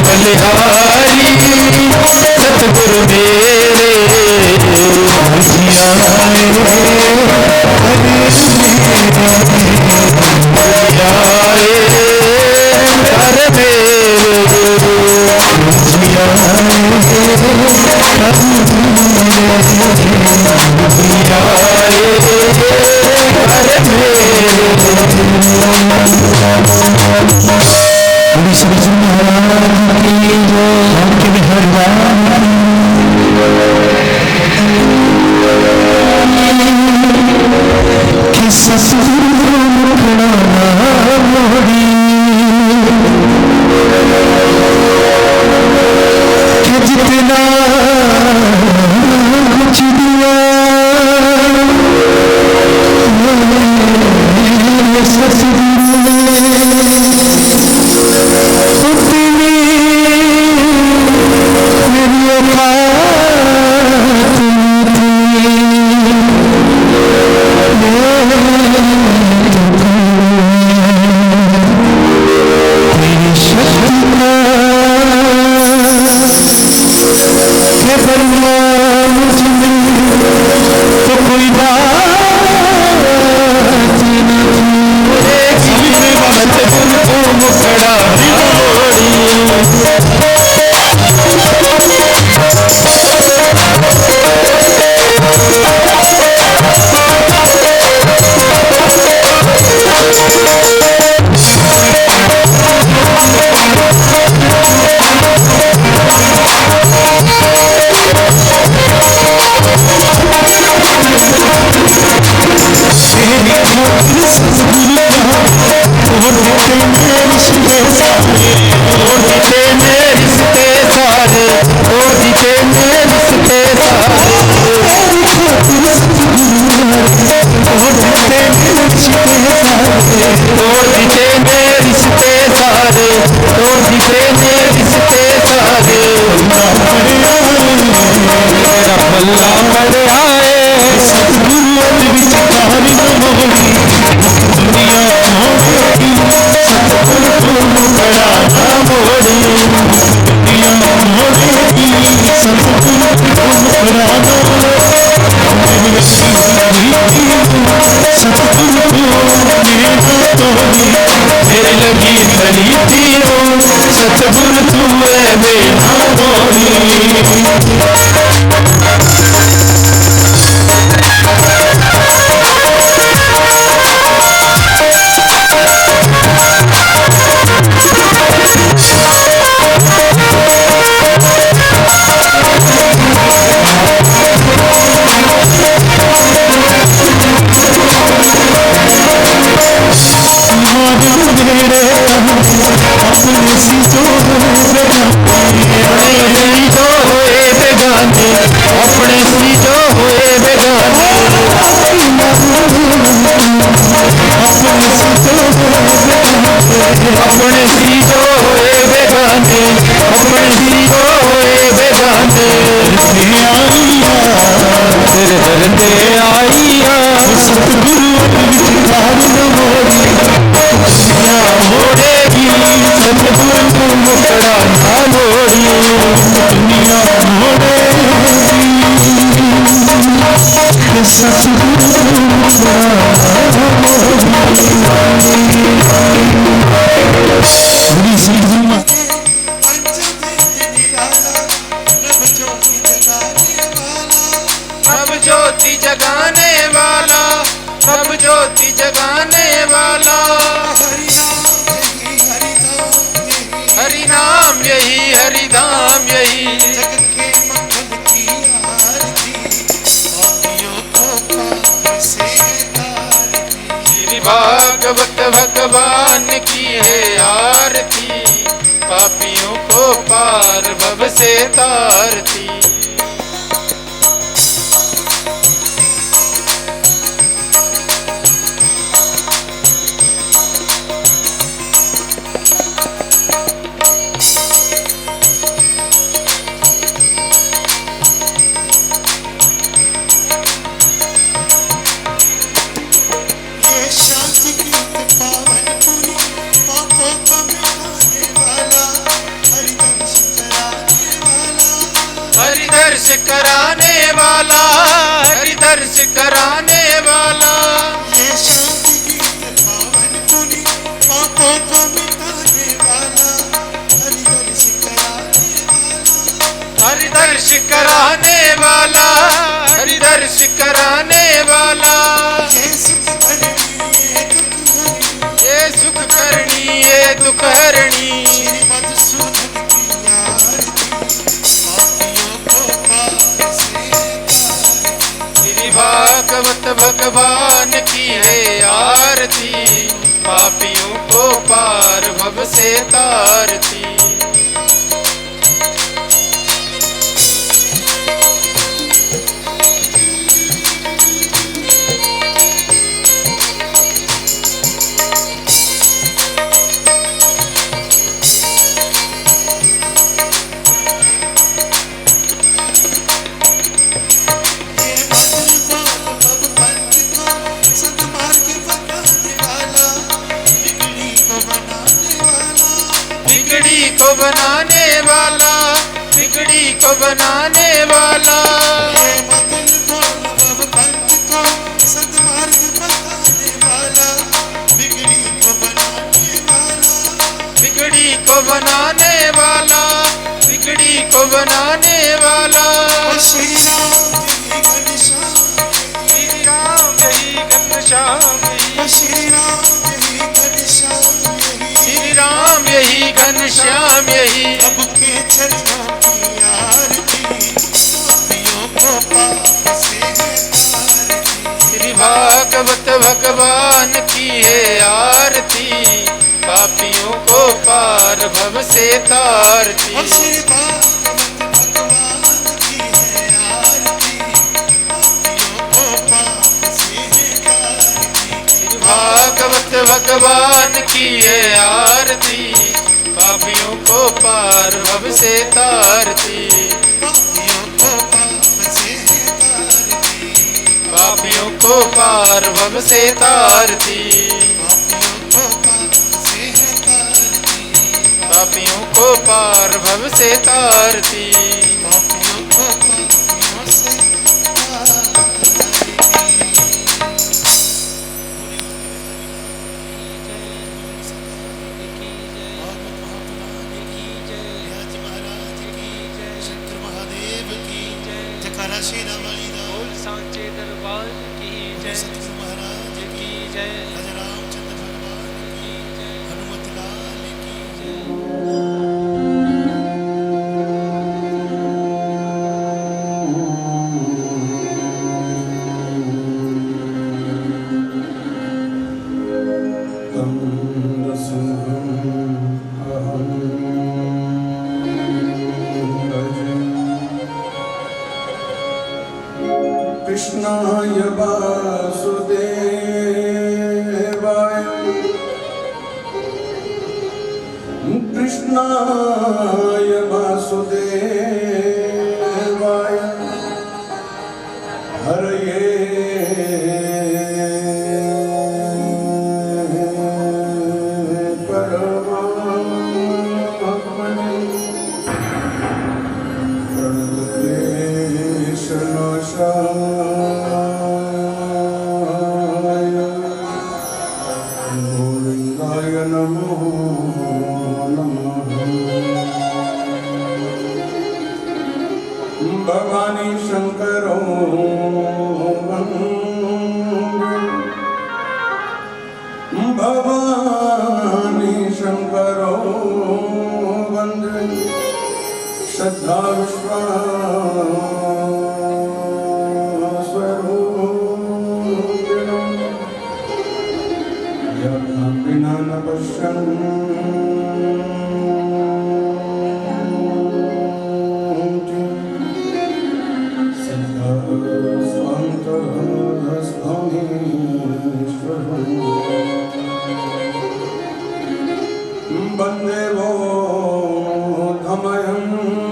बलिहारी सतगुरु मेरे भागवत भगवान की है आरती, पापियों को पार भव से तारती। शांति की पावन पुनी पापों का दर्श कराने वाला, हरि दर्श कराने वाला। ये शांति गीत पावन पुनि पापों को मिटाने वाला, हरि दर्श कराने वाला। हरि दर्श कराने वाला, हरि दर्श कराने वाला। ये सुख करनी ये दुख हरणी, ये सुख करनी ये दुख हरणी। श्री मधुसूदन की आरती, पापियों को पाप से तारती। श्री भागवत भगवान की है आरती, पापियों को पार भव से तारती। बिगड़ी को बनाने वाला, बिगड़ी को बनाने वाला। ये मगन भव पंथ को सद्मार्ग बताने वाला, बिगड़ी को बनाने वाला। बिगड़ी को बनाने वाला, बिगड़ी को बनाने वाला। श्री राम यही घनश्याम यही, श्री राम यही घनश्याम यही, श्री राम यही घनश्याम यही। श्री राम यही घनश्याम यही। प्रभु के चरणों की आरती, पापियों को पाप से तारती। श्री भागवत भगवान की है आरती, पापियों को पार भव से तारती। और श्री भागवत भगवान की है आरती, पापियों को पाप से तारती। श्री भागवत भगवान की है आरती, पापियों को पार भव से तारती। पापियों को पाप से तारती। पापियों को पार भव से तारती। पापियों को पाप से तारती। पापियों को पार भव से तारती। श्री रमणी बोल सांचे दरबार की जय, सतगुरु महाराज की जय, रामचंद्र भगवान की जय, हनुमत लाल की जय। कृष्णाय वासुदेवाय, कृष्णाय वासुदेवाय, हरये परमात्मने प्रणतक्लेशनाशाय गोविन्दाय नमो नमः। भवानी शंकरो भवानी शंकरो वन्दे, श्रद्धा विश्वासरूपिणं यथा विना न पश्यन्ति सिद्धास्वान्तस्थानीश्वरम् वन्दे वो धमयं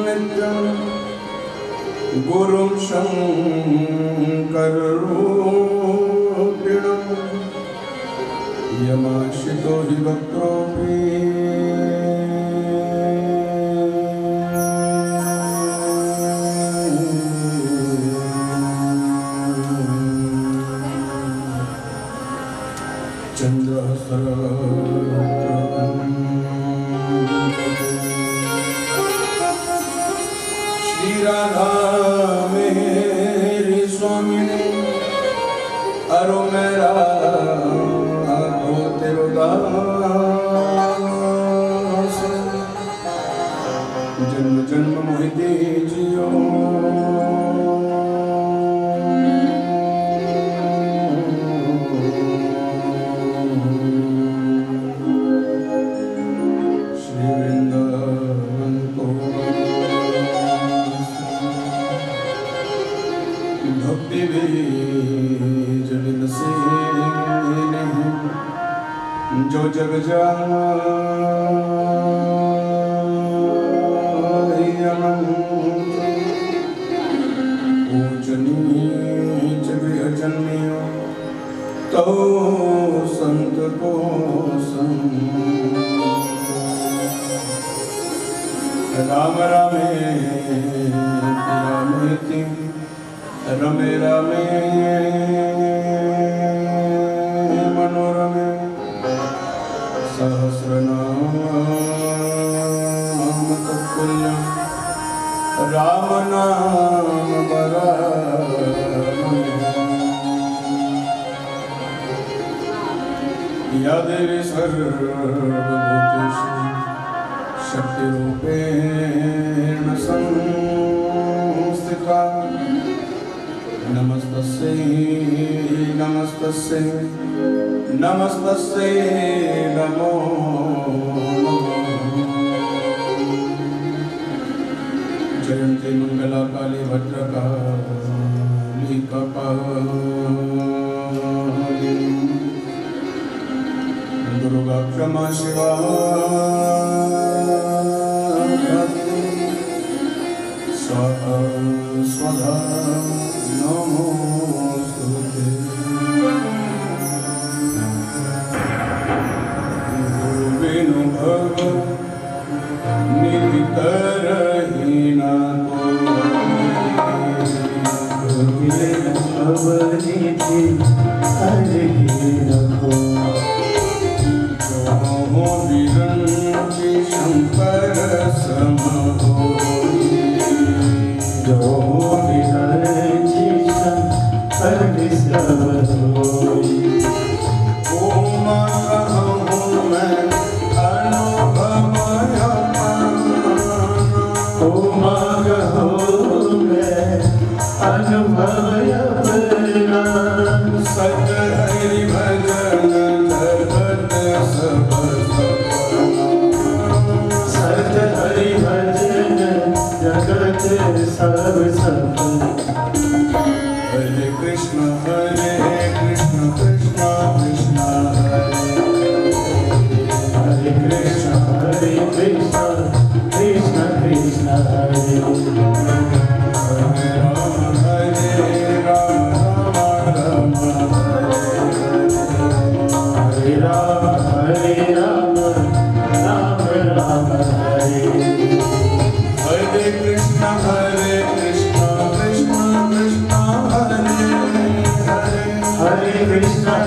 नित्यं गुरुं शङ्कररूपिणं यमाश्रितो हि वक्रोऽपि राधा मेरी स्वामिनी अरो मेरा हो तेरो दास जन्म जन्म मोहिते जियो जो जग जाए अनंत ऊंच नीच भी अजन्य तो संत को संत राम रामे रामेति रमे रामे मनोरमे सहस्रनाम तत्पुण्यं राम नाम वरानने या देवी सर्वभूतेषु शक्तिरूपेण संस्थिता नमस्तस्यै नमस्तस्यै नमस्तस्यै नमो जयन्ती मंगला काली भद्रकाली कपाली दुर्गा क्षमा शिवा स्वाहा स्वधा नमोस्तुते गुरुविनु भव निधिकरहिना गुरुविनु भव निधिकरहिना जो विरंचि शंकर सम होई जो विरंचि शंकर सम होई ओम कहूँ मैं अनुभव ओम कहूँ मैं अनुभव अपना सत हरि भजन जगत सब सत हरि भजन जगत सब सफल हरे कृष्ण कृष्ण कृष्ण हरे हरे कृष्ण कृष्ण कृष्ण कृष्ण हरे हरे राम राम हरे हरे राम राम राम हरे हरे कृष्ण कृष्ण कृष्ण हरे हरे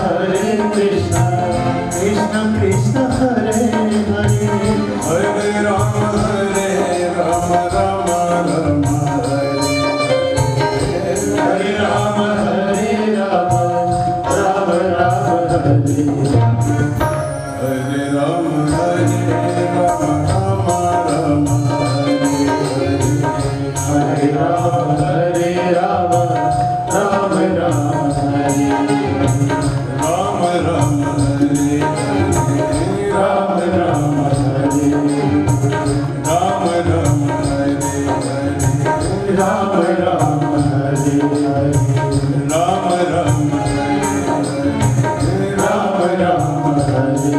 हरे कृष्ण कृष्ण कृष्ण हरे हरे हरे राम राम राम हरे हरे राम राम राम हरे हरे राम राम राम हरे हरे राम राम राम हरे राम राम हरे राम राम हरे राम राम हरे राम राम हरे राम राम हरे राम राम हरे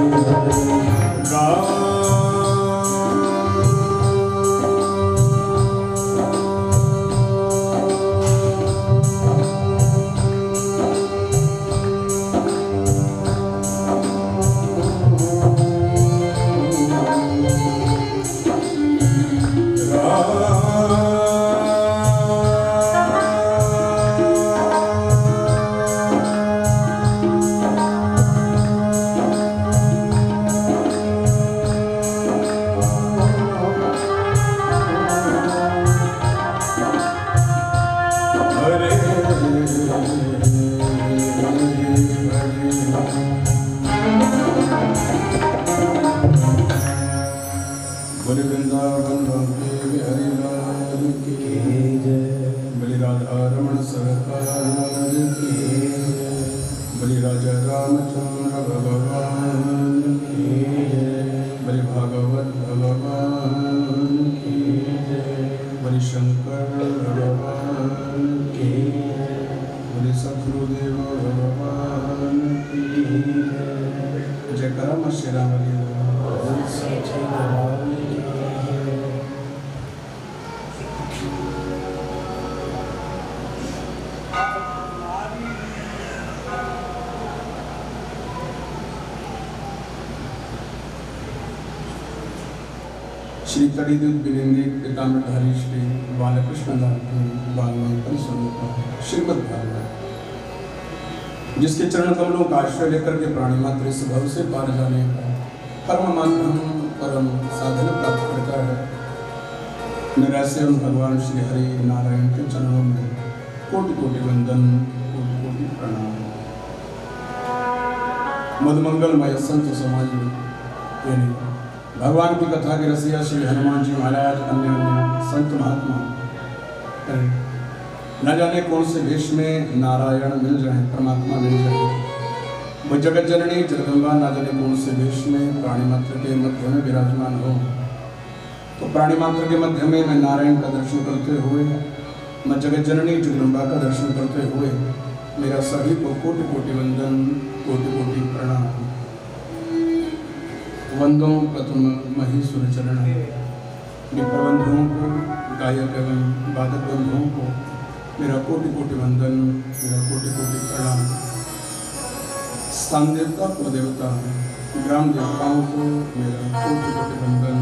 श्री हरिलाल की जय। बलि राधा रमण सरकार की जय। बलि राजा रामचंद्र भगवान की जय। बलि भागवत भगवान की जय। बलि शंकर भगवान की जय। बलि सद्गुरुदेव भगवान की जय। जय करम श्री राम सच्चे दरबार की जय। श्री तड़ीदूत बिलिंदी पीताम्बरधारी श्री बालकृष्ण दास की बालमंत्र स्वरूप श्रीमद् भागवत, जिसके चरण कमलों का आश्रय लेकर के प्राणी मात्र इस भव से पार जाने का परम माध्यम परम साधन प्राप्त करता है। निराश्य भगवान श्री हरि नारायण के चरणों में कोटि कोटि वंदन, कोटि कोटि प्रणाम। मधुमंगलमय संत समाज में भगवान की कथा के रसिया श्री हनुमान जी महाराज, अन्य संत महात्मा न जाने कौन से वेश में नारायण मिल जाए, परमात्मा मिल जाए। वो जगत जननी जगदम्बा न जाने कौन से वेश में प्राणी मात्र के मध्य में विराजमान हो, तो प्राणी मात्र के मध्य में मैं नारायण का दर्शन करते हुए, मैं जगत जननी जगदम्बा का दर्शन करते हुए मेरा सभी को कोटि कोटि वंदन, कोटि कोटि प्रणाम। वंदों प्रथम महीसुर चरण विप्र बंधुओं को, गायक एवं वादक बंधुओं को मेरा कोटि कोटि वंदन, मेरा कोटि कोटि प्रणाम। स्थान देवता को देवता, ग्राम देवताओं को मेरा कोटि कोटि वंदन,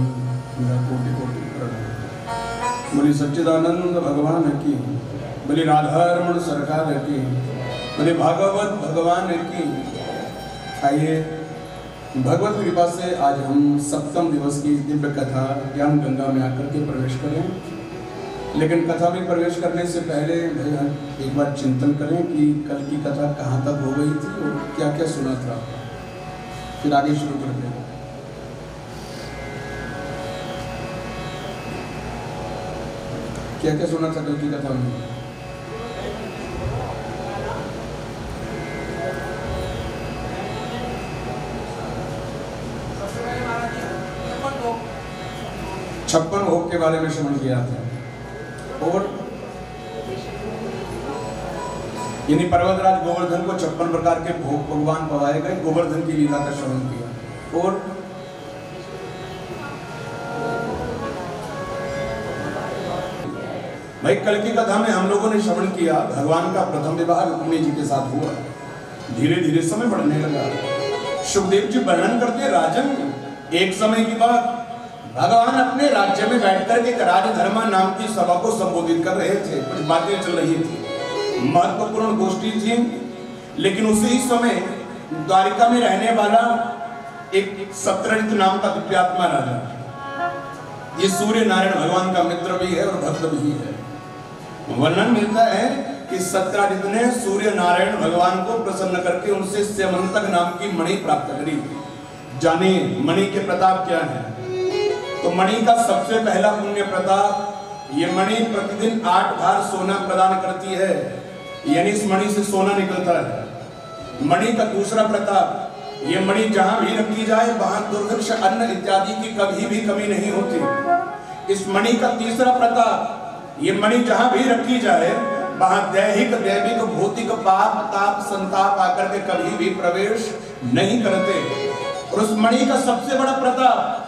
मेरा कोटि कोटि प्रणाम। बोली सच्चिदानंद भगवान की, बोली राधा रमण सरकार की, बोली भागवत भगवान की। आइए भगवत कृपा से आज हम सप्तम दिवस की दिव्य कथा ज्ञान गंगा में आकर के प्रवेश करें। लेकिन कथा में प्रवेश करने से पहले एक बार चिंतन करें कि कल की कथा कहाँ तक हो गई थी और क्या क्या सुना था, फिर आगे शुरू करते हैं। क्या क्या सुना था कल की कथा में? छप्पन भोग के बारे में श्रवण किया था और यानी पर्वतराज गोवर्धन को 56 प्रकार के भोग भगवान पवाए गए, गोवर्धन की लीला का श्रवण किया। और भाई कल की कथा में हम लोगों ने श्रवण किया भगवान का प्रथम विवाह रुक्मिणी जी के साथ हुआ। धीरे धीरे समय बढ़ने लगा। सुखदेव जी वर्णन करते राजन, एक समय की बात भगवान अपने राज्य में बैठकर के राजधर्मा नाम की सभा को संबोधित कर रहे थे। कुछ बातें चल रही थी, महत्वपूर्ण गोष्ठी थी। लेकिन उसी समय द्वारिका में रहने वाला एक सत्यजित नाम का दिव्यात्मा राजा, ये सूर्य नारायण भगवान का मित्र भी है और भक्त भी है। वर्णन मिलता है कि सत्यजित ने सूर्य नारायण भगवान को प्रसन्न करके उनसे स्यमंतक नाम की मणि प्राप्त करी। जाने मणि के प्रताप क्या है? तो मणि का सबसे पहला पुण्य प्रताप, ये मणि प्रतिदिन 8 बार सोना प्रदान करती है, यानी इस मणि से सोना निकलता है। मणि का दूसरा प्रताप, ये मणि जहां भी रखी जाए वहां दुर्भिक्ष अन्न इत्यादि की कभी भी कमी नहीं होती। इस मणि का तीसरा प्रताप, ये मणि जहां भी रखी जाए वहां दैहिक दैविक भौतिक पाप ताप संताप आकर के कभी भी प्रवेश नहीं करते। और उस मणि का सबसे बड़ा प्रताप,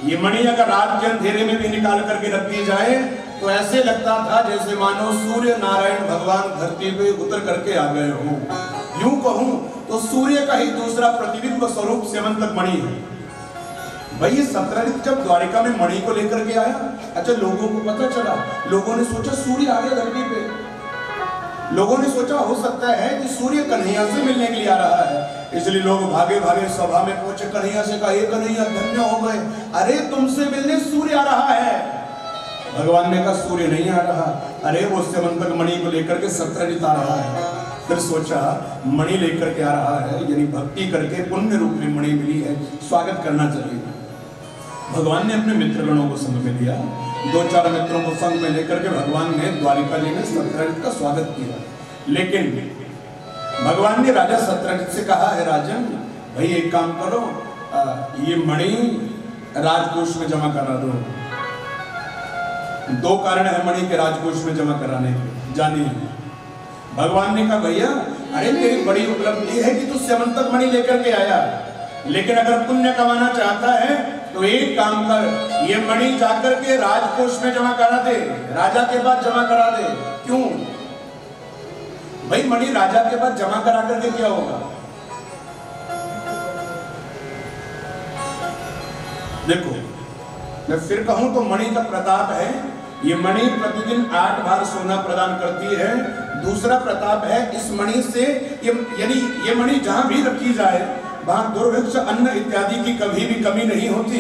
ये मणि अगर रात के अंधेरे में भी निकाल करके रख दी जाए तो ऐसे लगता था जैसे मानो सूर्य नारायण भगवान धरती पे उतर करके आ गए हों। यूं कहूं तो सूर्य का ही दूसरा प्रतिबिंब स्वरूप स्यमंतक मणि है। भाई ये सत्यजित जब द्वारिका में मणि को लेकर के आया, अच्छा लोगों को पता चला, लोगों ने सोचा सूर्य आ गया धरती पे। लोगों ने सोचा हो सकता है कि सूर्य कन्हैया से मिलने के लिए आ रहा है, इसलिए लोग भागे भागे सभा में पहुंचे। कन्हैया से कहा, हे कन्हैया धन्य हो गए, अरे तुमसे मिलने सूर्य आ रहा है। भगवान ने कहा सूर्य नहीं आ रहा, अरे वो स्यमंतक मणि को लेकर के सत्यजित आ रहा है। फिर सोचा मणि लेकर के आ रहा है, यानी भक्ति करके पुण्य रूप में मणि मिली है, स्वागत करना चाहिए। भगवान ने अपने मित्रगणों को संग में लिया 2-4 मित्रों को संग में लेकर के भगवान ने द्वारिका जी में सत्यरथ का स्वागत किया। लेकिन भगवान ने राजा सत्यरथ से कहा है, राजन भाई एक काम करो, ये मणि राजकोष में जमा करा दो। 2 कारण है मणि के राजकोष में जमा कराने के, जानिए। भगवान ने कहा भैया अरे तेरी बड़ी उपलब्धि है कि तू स्यमंतक मणि लेकर के आया, लेकिन अगर पुण्य कमाना चाहता है तो एक काम कर, ये मणि जाकर के राजकोष में जमा करा दे, राजा के पास जमा करा दे। क्यों भाई? मणि राजा के पास जमा करा करके क्या होगा? देखो मैं फिर कहूं तो मणि का प्रताप है, ये मणि प्रतिदिन 8 बार सोना प्रदान करती है। दूसरा प्रताप है इस मणि से, यानी ये मणि जहां भी रखी जाए वहां दुर्भिक्ष अन्न इत्यादि की कभी भी कमी नहीं होती।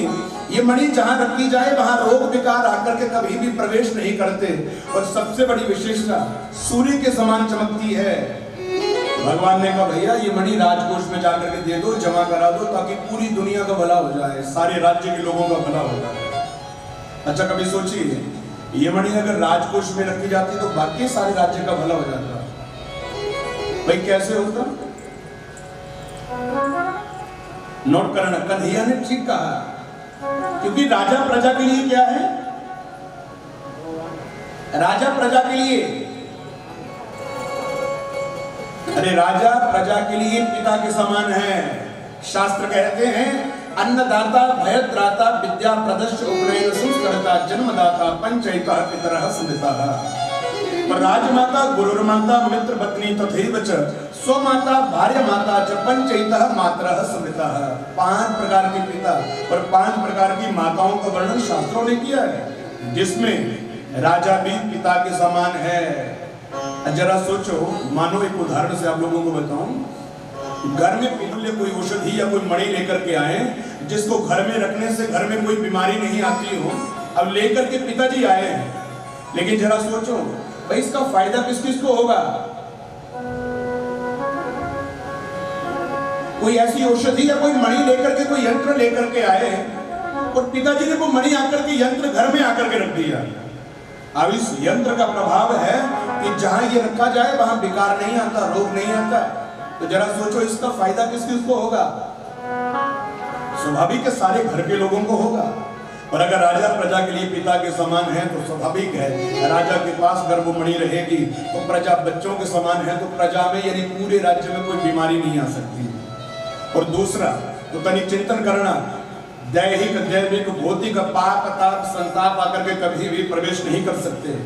ये मणि जहां रखी जाए वहां रोग विकार आकर के कभी भी प्रवेश नहीं करते। और सबसे बड़ी विशेषता सूर्य के समान चमकती है। भगवान ने कहा भैया ये मणि राजकोष में जाकर के दे दो, जमा करा दो, ताकि पूरी दुनिया का भला हो जाए, सारे राज्य के लोगों का भला हो जाए। अच्छा कभी सोचिए ये मणि अगर राजकोष में रखी जाती तो बाकी सारे राज्य का भला हो जाता। भाई कैसे होता? नोट करना, कन्हैया ने ठीक कहा, क्योंकि राजा प्रजा के लिए क्या है? राजा प्रजा के लिए, अरे राजा प्रजा के लिए पिता के समान है। शास्त्र कहते हैं अन्नदाता भयत्राता विद्या प्रदर्श उपनयन संस्कर्ता जन्मदाता पंचैता पितरः स्मृतः। पर राजमाता गुरुर्माता मित्र पत्नी तथैव च स्वमाता भार्य माता च पंचैतः मातरः स्मृतः। 5 प्रकार के पिता और 5 प्रकार की माताओं का वर्णन शास्त्रों ने किया है, जिसमें राजा भी पिता के समान है। जरा सोचो, मानो एक उदाहरण से आप लोगों को बताऊं, घर में पितुल्य कोई औषधि या कोई मणि लेकर के आए, जिसको घर में रखने से घर में कोई बीमारी नहीं आती हो, अब लेकर के पिताजी आए हैं, लेकिन जरा सोचो भाई इसका फायदा किस किस को होगा? कोई ऐसी औषधि या कोई मणि लेकर के, कोई यंत्र लेकर के आए और पिताजी ने वो मणि आकर के यंत्र घर में आकर के रख दिया। अब इस यंत्र का प्रभाव है कि जहां ये रखा जाए वहां विकार नहीं आता, रोग नहीं आता। तो जरा सोचो इसका फायदा किस किस को होगा? स्वाभाविक है सारे घर के लोगों को होगा। और अगर राजा प्रजा के लिए पिता के समान है तो स्वाभाविक है राजा के पास अगर वो मणि रहेगी तो प्रजा बच्चों के समान है, तो प्रजा में यानी पूरे राज्य में कोई बीमारी नहीं आ सकती। और दूसरा तो तनिक चिंतन करना, दैहिक दैविक भौतिक पाप ताप संताप आकर के कभी भी प्रवेश नहीं कर सकते।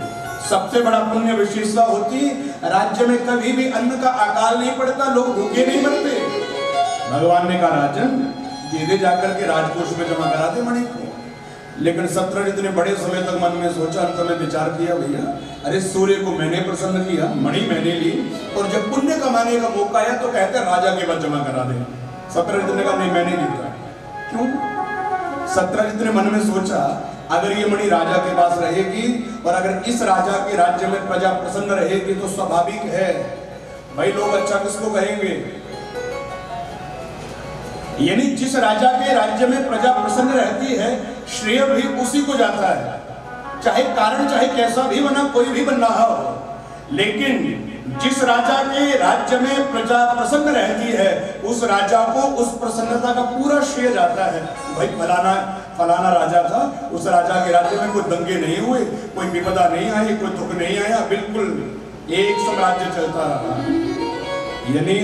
सबसे बड़ा पुण्य विशेषता होती राज्य में कभी भी अन्न का अकाल नहीं पड़ता, लोग भूखे नहीं मरते। भगवान ने कहा राजन दे दे जाकर के राजकोष में जमा करा दे मणि को। लेकिन सत्यरथ ने बड़े समय तक मन में सोचा, अंत में विचार किया भैया अरे सूर्य को मैंने प्रसन्न किया, मणि मैंने ली, और जब पुण्य कमाने का मौका आया तो कहते राजा के पास जमा करा दे। सत्यरथ ने कहा नहीं मैंने नहीं। क्यों? सत्यरथ ने मन में सोचा अगर ये मणि राजा के पास रहेगी और अगर इस राजा के राज्य में प्रजा प्रसन्न रहेगी तो स्वाभाविक है भाई लोग अच्छा किसको कहेंगे। यानी जिस राजा के राज्य में प्रजा प्रसन्न रहती है श्रेय भी उसी को जाता है, चाहे कारण चाहे कैसा भी बना, कोई भी बन रहा हो। लेकिन जिस राजा के राज्य में प्रजा प्रसन्न रहती है उस राजा को उस प्रसन्नता का पूरा श्रेय जाता है। भाई फलाना राजा था, उस राजा के राज्य में कोई दंगे नहीं हुए, कोई विपदा नहीं आई, कोई दुख नहीं आया, बिल्कुल एक साम्राज्य चलता रहा। यानी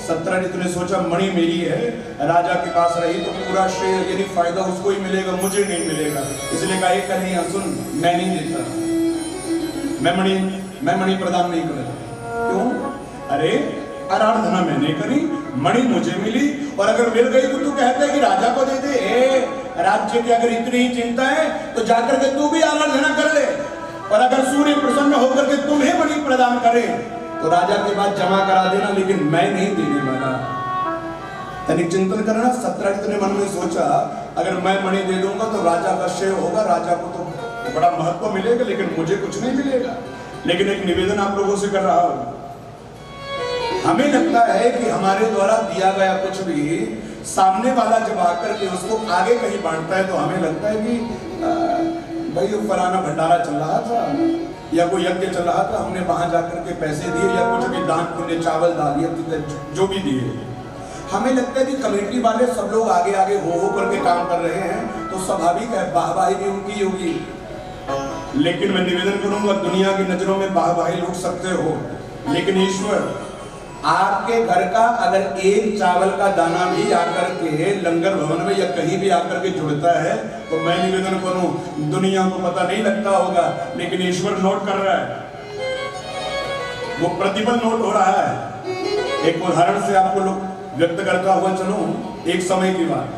सत्यरथ ने सोचा मणि मेरी है, राजा के पास रही तो पूरा श्रेय यानी फायदा उसको ही मिलेगा, मुझे नहीं मिलेगा। इसलिए कहा एक नहीं सुन, मैं नहीं देता, मैं मणि प्रदान नहीं करता। क्यों? अरे आराधना मैंने करी, मणि मुझे मिली, और अगर मिल गई तो तू कहता है कि राजा को दे दे। राज्य की अगर इतनी ही चिंता है तो जाकर के तू भी आराधना कर ले, और अगर सूर्य प्रसन्न होकर के तुम्हें मणि प्रदान करे तो राजा के पास जमा करा देना, लेकिन मैं नहीं देने वाला। तनिक चिंतन करना। सत्यरथ ने मन में सोचा अगर मैं मणि दे दूंगा तो राजा का श्रेय होगा, राजा को तो बड़ा महत्व मिलेगा, लेकिन मुझे कुछ नहीं मिलेगा। लेकिन एक निवेदन आप लोगों से कर रहा हूं, हमें लगता है कि हमारे द्वारा दिया गया कुछ भी सामने वाला जब आकर के उसको आगे कहीं बांटता है तो हमें लगता है कि भाई वो फलाना भंडारा चल रहा था या कोई यज्ञ चल रहा था, हमने वहां जाकर के पैसे दिए या कुछ भी दान पुण्य, चावल दाल या जो भी दिए। हमें लगता है कि कमेटी वाले सब लोग आगे आगे हो करके काम कर रहे हैं तो स्वाभाविक है वाहवाही भी उनकी होगी। लेकिन मैं निवेदन करूंगा, दुनिया की नजरों में वाहवाही लूट सकते हो, लेकिन ईश्वर आपके घर का अगर एक चावल का दाना भी आकर के लंगर भवन में या कहीं भी आकर के जुड़ता है तो मैं निवेदन करूं, दुनिया को पता नहीं लगता होगा लेकिन ईश्वर नोट कर रहा है, वो प्रतिफल नोट हो रहा है। एक उदाहरण से आपको लोग व्यक्त करता हुआ चलूं, एक समय की बात,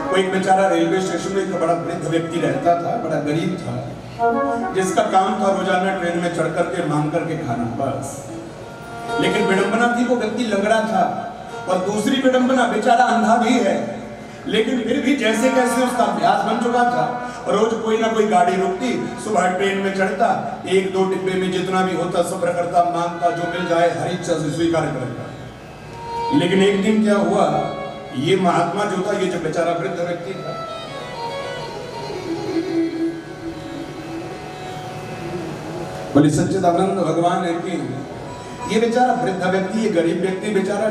कोई एक बेचारा रेलवे स्टेशन में एक बड़ा वृद्ध व्यक्ति रहता था, बड़ा गरीब था, जिसका काम था रोजाना ट्रेन में चढ़ करके मांग करके खाना, बस। लेकिन विडंबना थी वो व्यक्ति लंगड़ा था, और दूसरी विडंबना बेचारा अंधा भी है, लेकिन फिर भी जैसे कैसे उसका अभ्यास बन चुका था, रोज कोई ना कोई गाड़ी रुकती, सुबह ट्रेन में चढ़ता, एक दो डिब्बे में जितना भी होता सफर करता, मांगता, जो मिल जाए हर इच्छा से स्वीकार करता। लेकिन एक दिन क्या हुआ, ये महात्मा जो था, ये जो बेचारा वृद्ध व्यक्ति था, बोले सच्चिदानंद भगवान है कि ये बेचारा वृद्ध व्यक्ति, ये गरीब व्यक्ति बेचारा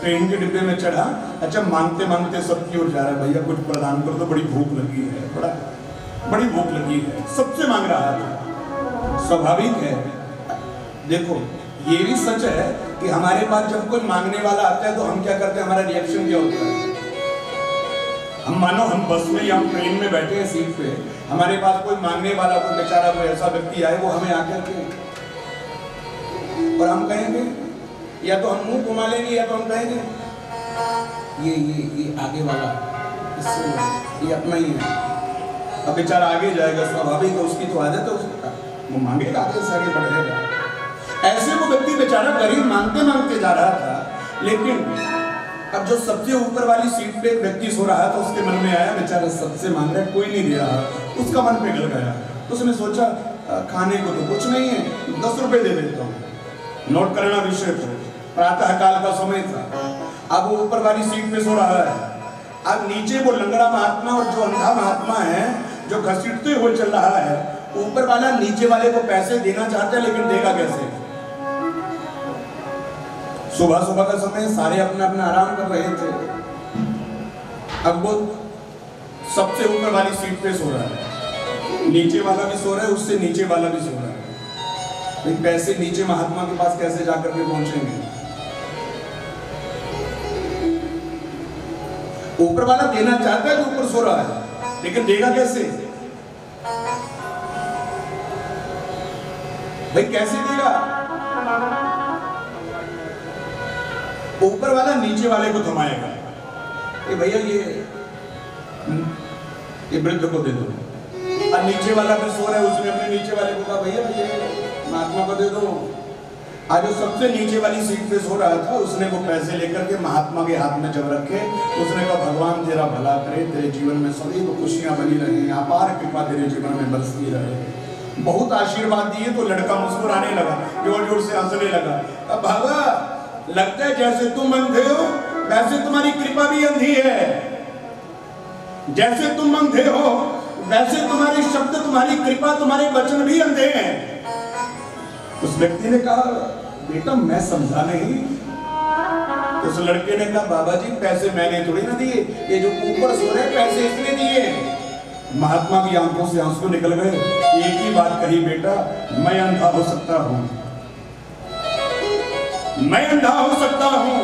ट्रेन के डिब्बे में चढ़ा, अच्छा मांगते मांगते सबकी ओर जा रहा है, भैया कुछ प्रदान कर दो, बड़ी भूख लगी है, बड़ी भूख लगी है, सबसे मांग रहा था। स्वाभाविक है, देखो ये भी सच है कि हमारे पास जब कोई मांगने वाला आता है तो हम क्या करते हैं, हमारा रिएक्शन क्या होता है। हम मानो हम बस में या हम ट्रेन में बैठे हैं सीट पे, हमारे पास कोई मांगने वाला, कोई बेचारा, कोई ऐसा व्यक्ति आए, वो हमें आकर के और हम कहेंगे, या तो हम मुंह घुमा लेंगे या तो हम कहेंगे ये आगे वाला, इससे ये अपना ही है। अब बेचारा आगे जाएगा, स्वाभाविक है, उसकी तो आदत है, उसका वो मांगेगा, आगे से आगे बढ़ेगा। ऐसे वो व्यक्ति बेचारा गरीब मांगते मांगते जा रहा था, लेकिन अब जो सबसे ऊपर वाली सीट पे एक व्यक्ति सो रहा था, उसके मन में आया बेचारा सबसे मांग रहा है, कोई नहीं दे रहा, उसका मन पिघल गया। तो उसने सोचा खाने को तो कुछ नहीं है, 10 रुपए दे देता हूँ। नोट करना विषय को, प्रातः काल का समय था, अब वो ऊपर वाली सीट पे सो रहा है, अब नीचे वो लंगड़ा महात्मा और जो अंधा महात्मा है जो घसीटते हुए चल रहा है, ऊपर वाला नीचे वाले को पैसे देना चाहता है, लेकिन देगा कैसे। सुबह सुबह का समय, सारे अपना अपना आराम कर रहे थे, अब वो सबसे ऊपर वाली सीट पे सो रहा है, नीचे वाला भी सो रहा है, उससे नीचे वाला भी सो रहा है। लेकिन पैसे नीचे महात्मा के पास कैसे जाकर के पहुंचेंगे। ऊपर वाला देना चाहता है जो ऊपर सो रहा है, लेकिन देगा कैसे भाई, कैसे देगा। ऊपर वाला नीचे वाले को थमाएगा कि भैया ये वृद्ध को दे दो, और नीचे वाला भी सो रहा है, उसने अपने नीचे वाले को कहा भैया महात्मा को दे दो। आज जो सबसे नीचे वाली सीट पे सो रहा था, उसने वो पैसे लेकर के महात्मा के हाथ में जब रखे, उसने कहा भगवान तेरा भला करे, तेरे जीवन में सभी को खुशियां बनी रहे, अपार कृपा तेरे जीवन में बरसती रहे। बहुत आशीर्वाद दिए तो लड़का मुस्कुराने लगा, जोर जोर से हंसने लगा। अब बाबा लगता है जैसे तुम अंधे हो वैसे तुम्हारी कृपा भी अंधी है, जैसे तुम अंधे हो वैसे तुम्हारे शब्द, तुम्हारी कृपा, तुम्हारे वचन भी अंधे हैं। उस व्यक्ति ने कहा बेटा मैं समझा नहीं। उस लड़के ने कहा बाबा जी पैसे मैंने थोड़ी ना दिए, ये जो ऊपर सो रहे पैसे इसने दिए। महात्मा की आंखों से आंसू निकल गए। एक ही बात कही बेटा, मैं अंधा हो सकता हूं, मैं अंधा हो सकता हूं,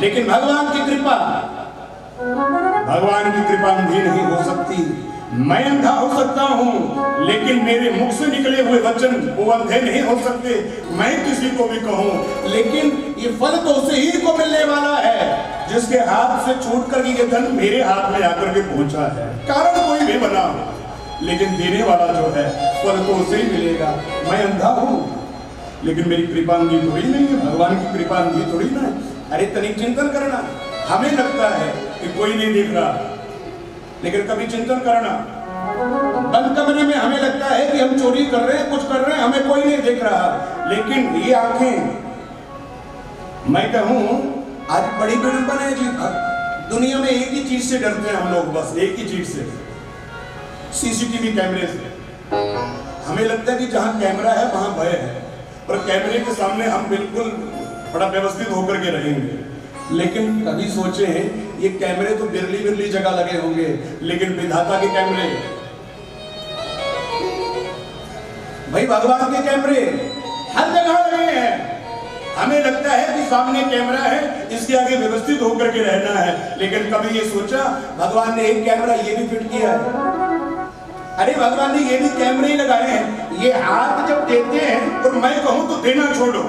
लेकिन भगवान की कृपा अंधी नहीं हो सकती। मैं अंधा हो सकता हूं, लेकिन मेरे मुख से निकले हुए वचन वो अंधे नहीं हो सकते। मैं किसी को भी कहूं, लेकिन ये फल तो उसे ही को मिलने वाला है जिसके हाथ से छूट कर ये धन मेरे हाथ में आकर के पहुंचा है। कारण कोई भी बना, लेकिन देने वाला जो है फल तो उसे ही मिलेगा। मैं अंधा हूं, लेकिन मेरी कृपा अंधी थोड़ी नहीं है, भगवान की कृपा अंधी थोड़ी ना है। अरे तनिक चिंतन करना। हमें लगता है कि कोई नहीं देख रहा, लेकिन कभी चिंतन करना। बंद कमरे में हमें लगता है कि हम चोरी कर रहे हैं, कुछ कर रहे हैं, हमें कोई नहीं देख रहा, लेकिन ये आंखें, मैं कहूं आज बड़ी विडंबना है जी। दुनिया में एक ही चीज से डरते हैं हम लोग, बस एक ही चीज से, सीसीटीवी कैमरे से। हमें लगता है कि जहां कैमरा है वहां भय है, और कैमरे के सामने हम बिल्कुल बड़ा व्यवस्थित होकर के रहेंगे। लेकिन कभी सोचे हैं ये कैमरे तो बिरली बिरली जगह लगे होंगे, लेकिन विधाता के कैमरे, भाई भगवान के कैमरे हर जगह लगे हैं। हमें लगता है कि सामने कैमरा है, इसके आगे व्यवस्थित होकर के रहना है, लेकिन कभी ये सोचा भगवान ने एक कैमरा ये भी फिट किया है। अरे भगवान ने ये भी कैमरे ही लगाए हैं। ये हाथ जब देते हैं और मैं कहूं तो देना छोड़ो,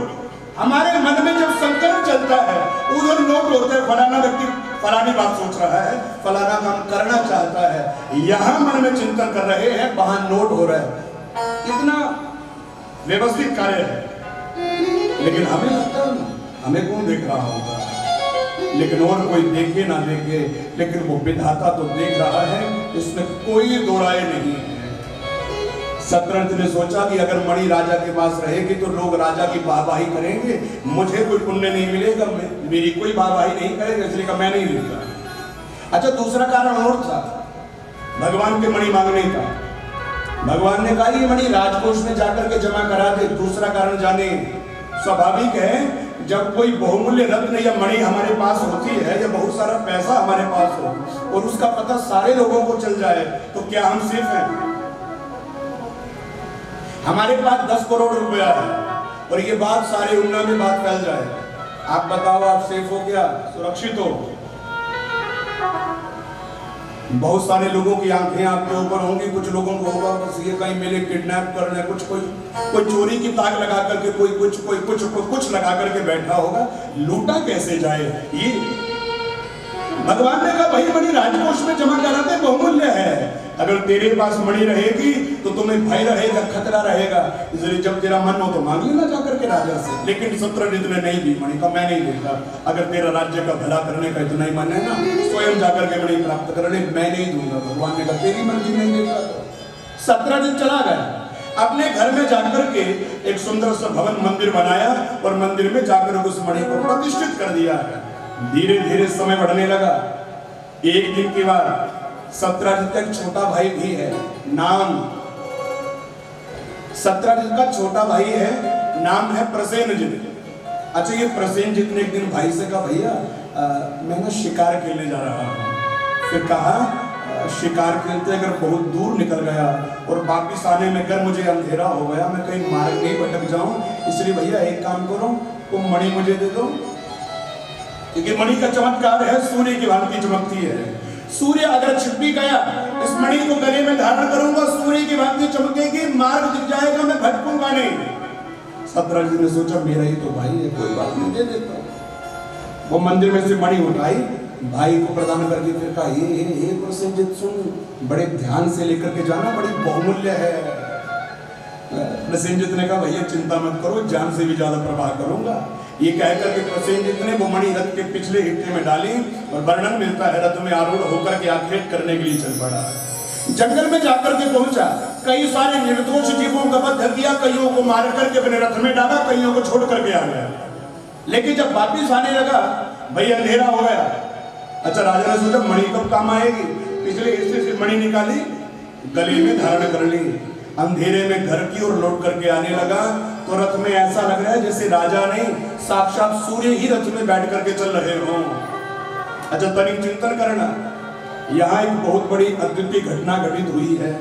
हमारे मन में जब संकल्प चलता है उधर नोट होता है, फलाना व्यक्ति फलानी बात सोच रहा है, फलाना काम करना चाहता है, यहां मन में चिंतन कर रहे हैं, वहां नोट हो रहा है। इतना व्यवस्थित कार्य है, लेकिन हमें लगता है हमें कौन देख रहा होगा, लेकिन और कोई देखे ना देखे, लेकिन वो विधाता तो देख रहा है, इसमें कोई दो राय नहीं है। शतरंज ने सोचा कि अगर मणि राजा के पास रहेगी तो लोग राजा की वाहवाही करेंगे, मुझे कोई पुण्य नहीं मिलेगा, मेरी कोई वाहवाही नहीं करेगा, इसलिए का मैं नहीं लेता। अच्छा, दूसरा कारण और था, भगवान के मणि मांगने का। भगवान ने कहा ये मणि राजकोष में जाकर के जमा करा दे। दूसरा कारण जाने, स्वाभाविक है जब कोई बहुमूल्य रत्न या मणि हमारे पास होती है या बहुत सारा पैसा हमारे पास हो और उसका पता सारे लोगों को चल जाए तो क्या हम सेफ हैं? हमारे पास 10 करोड़ रुपया है और ये बात सारे उन्ना में बात फैल जाए, आप बताओ आप सेफ हो क्या, सुरक्षित हो? बहुत सारे लोगों की आंखें आपके ऊपर होंगी, कुछ लोगों को होगा बस ये कहीं मिले किडनैप कर ले, कुछ कोई चोरी की ताक लगा करके कोई कुछ लगा करके बैठा होगा, लूटा कैसे जाए। ये भगवान ने कहा भाई मणि राजकोष में जमा कराते, बहुमूल्य है, अगर तेरे पास मणि रहेगी तो तुम्हें भय रहेगा, खतरा रहेगा, इसलिए जब तेरा मन हो तो मांग लेना जाकर के राजा से। लेकिन शतरंज ने नहीं दी मणि का, मैं नहीं देता, अगर तेरा राज्य का भला करने का इतना ही मन है ना, स्वयं जाकर के मणि प्राप्त करने, मैं नहीं दूंगा। भगवान ने कहा तेरी मर्जी, नहीं देता तो। शतरंज चला गया अपने घर में जाकर के, एक सुंदर सा भवन मंदिर बनाया और मंदिर में जाकर उस मणि को प्रतिष्ठित कर दिया। धीरे धीरे समय बढ़ने लगा। एक दिन की बात, शतरंज का एक छोटा भाई भी है, नाम शतरंज का छोटा भाई है, नाम है प्रसेनजित। अच्छा, ये प्रसेनजित ने एक दिन भाई से कहा भैया मैं ना शिकार खेलने जा रहा हूँ। फिर कहा शिकार खेलते अगर बहुत दूर निकल गया और वापिस आने में अगर मुझे अंधेरा हो गया, मैं कहीं मार्ग नहीं भटक जाऊं, इसलिए भैया एक काम करो, तुम मणि मुझे दे दो, क्योंकि मणि का चमत्कार है, सूर्य की भांति चमकती है। सूर्य अगर छिप भी गया, इस मणि को गले में धारण करूंगा, सूर्य की भांति चमकेगी, मार्ग दिख जाएगा, मैं भटकूंगा नहीं। शतरंज ने सोचा मेरा ही तो भाई है, कोई बात नहीं, दे देता हूं। वो मंदिर में से मणि उठाई, भाई को प्रदान करके फिर कहा ये प्रसेनजित सुन, बड़े ध्यान से लेकर के जाना, बड़ी बहुमूल्य है। प्रसेनजित ने कहा भैया चिंता मत करो, जान से भी ज्यादा प्रवाह करूंगा। ये कहकर के प्रसेनजित ने वो मणि रथ के पिछले हिस्से में डाली और वर्णन मिलता है रथ में आरूढ़ होकर के आखेट करने के लिए चल पड़ा। जंगल में जाकर के पहुंचा, कई सारे निर्दोष जीवों का वध किया, कईयों को मार करके अपने रथ में डाला, कईयों को छोड़ करके आ गया। लेकिन जब वापिस आने लगा भाई अंधेरा हो गया। अच्छा, राजा ने सोचा मणि कब काम आएगी, पिछले हिस्से से मणि निकाली, गले में धारण कर ली, अंधेरे में घर की ओर लौट करके आने लगा तो रथ में ऐसा लग रहा है जैसे राजा नहीं, साक्षात सूर्य ही रथ में बैठ करके चल रहे हो। अच्छा, तनिक चिंतन करना, यहाँ एक बहुत बड़ी अद्वितीय घटना घटित हुई है।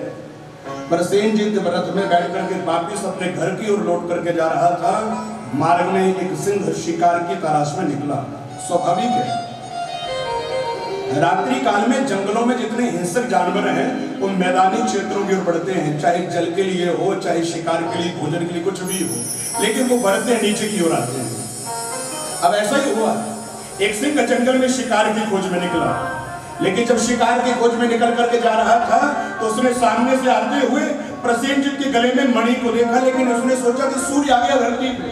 प्रसेनजित रथ में बैठ करके वापिस अपने घर की ओर लौट करके जा रहा था, मार्ग में एक सिंह शिकार की तलाश में निकला। स्वाभाविक है, रात्रि काल में जंगलों में जितने हिंसक जानवर हैं वो मैदानी क्षेत्रों की ओर बढ़ते हैं, चाहे जल के लिए हो, चाहे शिकार के लिए, भोजन के लिए, कुछ भी हो, लेकिन वो बढ़ते हैं नीचे की ओर आते हैं। अब ऐसा ही हुआ, एक सिंह जंगल में शिकार की खोज में निकला, लेकिन जब शिकार की खोज में निकल करके जा रहा था तो उसने सामने से आते हुए प्रसेनजित के गले में मणि को देखा, लेकिन उसने सोचा कि सूर्य आ गया धरती पे।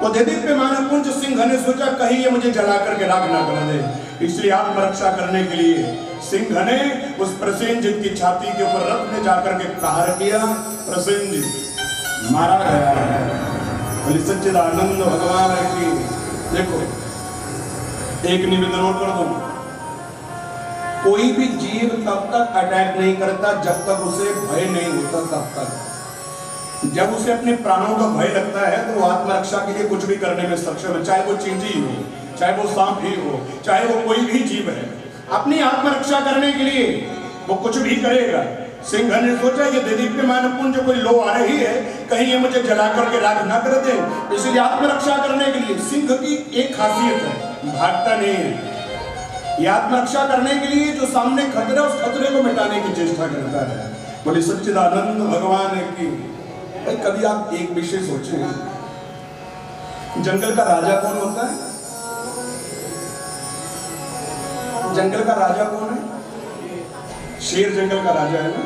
वो देदीप्यमान पुंज सिंह ने सोचा कहीं ये मुझे जला करके राख ना कर दे, इसलिए आत्मरक्षा करने के लिए सिंह ने उस प्रसेनजित की छाती के ऊपर रथ में जाकर के प्रहार किया। प्रसेनजित मारा गया है। बोले सच्चिदानंद भगवान की। देखो एक निवेदन और कर दूं, कोई भी जीव तब तक अटैक नहीं करता जब तक उसे भय नहीं होता, तब तक। जब उसे अपने प्राणों का भय लगता है तो वो आत्मरक्षा के लिए कुछ भी करने में सक्षम है, चाहे वो चींटी ही हो, चाहे वो सांप ही हो, चाहे वो कोई भी जीव है। अपनी आत्मरक्षा करने के लिए वो कुछ भी करेगा। सिंह ने सोचा ये देदीप्यमान पुंज कोई लो आ रही है, कहीं ये मुझे जला करके राख ना कर दे, इसलिए आत्मरक्षा करने के लिए सिंह की एक खासियत है, भागता नहीं है। ये आत्मरक्षा करने के लिए जो सामने खतरा है उस खतरे को मिटाने की चेष्टा करता है। बोले सच्चिदानंद भगवान की। भाई कभी आप एक विषय सोचें, जंगल का राजा कौन होता है? जंगल का राजा कौन है? शेर जंगल का राजा है ना।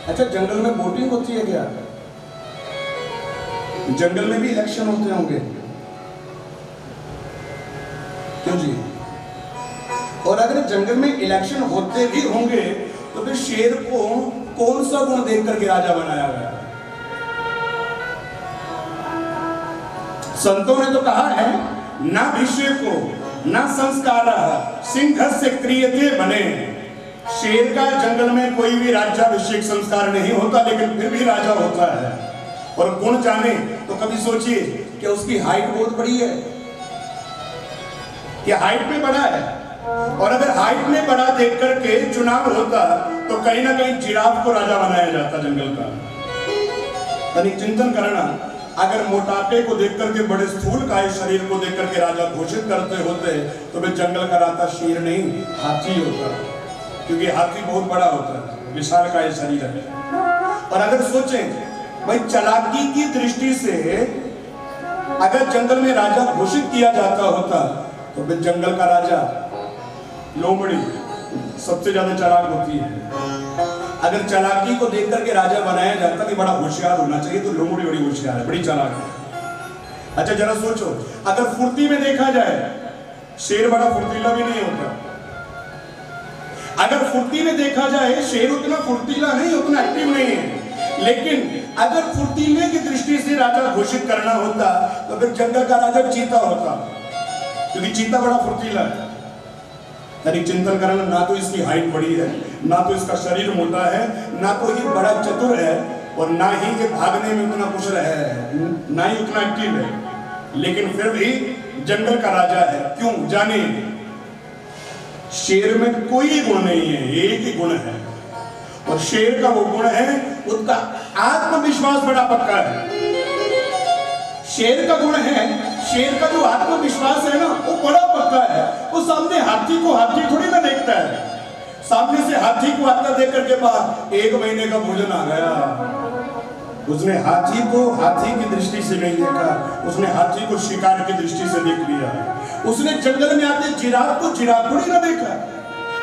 अच्छा, जंगल में वोटिंग होती है क्या? जंगल में भी इलेक्शन होते होंगे, क्यों जी? और अगर जंगल में इलेक्शन होते भी होंगे तो फिर शेर को कौन सा गुण देख करके राजा बनाया गया? संतों ने तो कहा है ना भिषेको ना संस्कार सिंहस्य क्रियते बने। शेर का जंगल में कोई भी राज्याभिषेक संस्कार नहीं होता, लेकिन फिर भी राजा होता है। और गुण जाने तो कभी सोचिए कि उसकी हाइट बहुत बड़ी है, कि हाइट में बड़ा है। और अगर हाइट में बड़ा देख करके चुनाव होता तो कहीं ना कहीं जिराफ को राजा बनाया जाता जंगल का। तनिक चिंतन करना, अगर मोटापे को देख करके, बड़े स्थूल काय शरीर को देख करके राजा घोषित करते होते तो वे जंगल का राजा शेर नहीं हाथी होता, क्योंकि हाथी बहुत बड़ा होता है, विशाल काय शरीर है। और अगर सोचें भाई चालाकी की दृष्टि से अगर जंगल में राजा घोषित किया जाता होता तो फिर जंगल का राजा लोमड़ी सबसे ज्यादा चालाक होती है। अगर चालाकी को देख करके राजा बनाया जाता कि बड़ा होशियार होना चाहिए तो लोमड़ी बड़ी होशियार है, बड़ी चालाक है। अच्छा जरा सोचो, अगर फुर्ती में देखा जाए शेर बड़ा फुर्तीला भी नहीं होता। अगर फुर्ती में देखा जाए शेर उतना फुर्तीला नहीं, उतना एक्टिव नहीं है। लेकिन अगर फुर्तीले की दृष्टि से राजा घोषित करना होता तो फिर जंगल का राजा चीता होता, क्योंकि चीता बड़ा फुर्तीला है। तनिक चिंतन करना, ना तो इसकी हाइट बड़ी है, ना तो इसका शरीर मोटा है, ना तो ये बड़ा चतुर है, और ना ही ये भागने में उतना कुशल है, ना ही उतना एक्टिव है, लेकिन फिर भी जंगल का राजा है। क्यों? जाने, शेर में कोई गुण नहीं है, एक ही गुण है, और शेर का वो गुण है उसका आत्मविश्वास बड़ा पक्का है। शेर का गुण है, शेर का जो आत्मविश्वास है ना वो बड़ा पक्का है। वो सामने हाथी को हाथी थोड़ी ना देखता है, सामने से हाथी को आता देख करके बाद 1 महीने का भोजन आ गया। उसने हाथी को हाथी की दृष्टि से नहीं देखा, उसने हाथी को शिकार की दृष्टि से देख लिया। उसने जंगल में आते जिराफ को जिराफ थोड़ी ना देखा।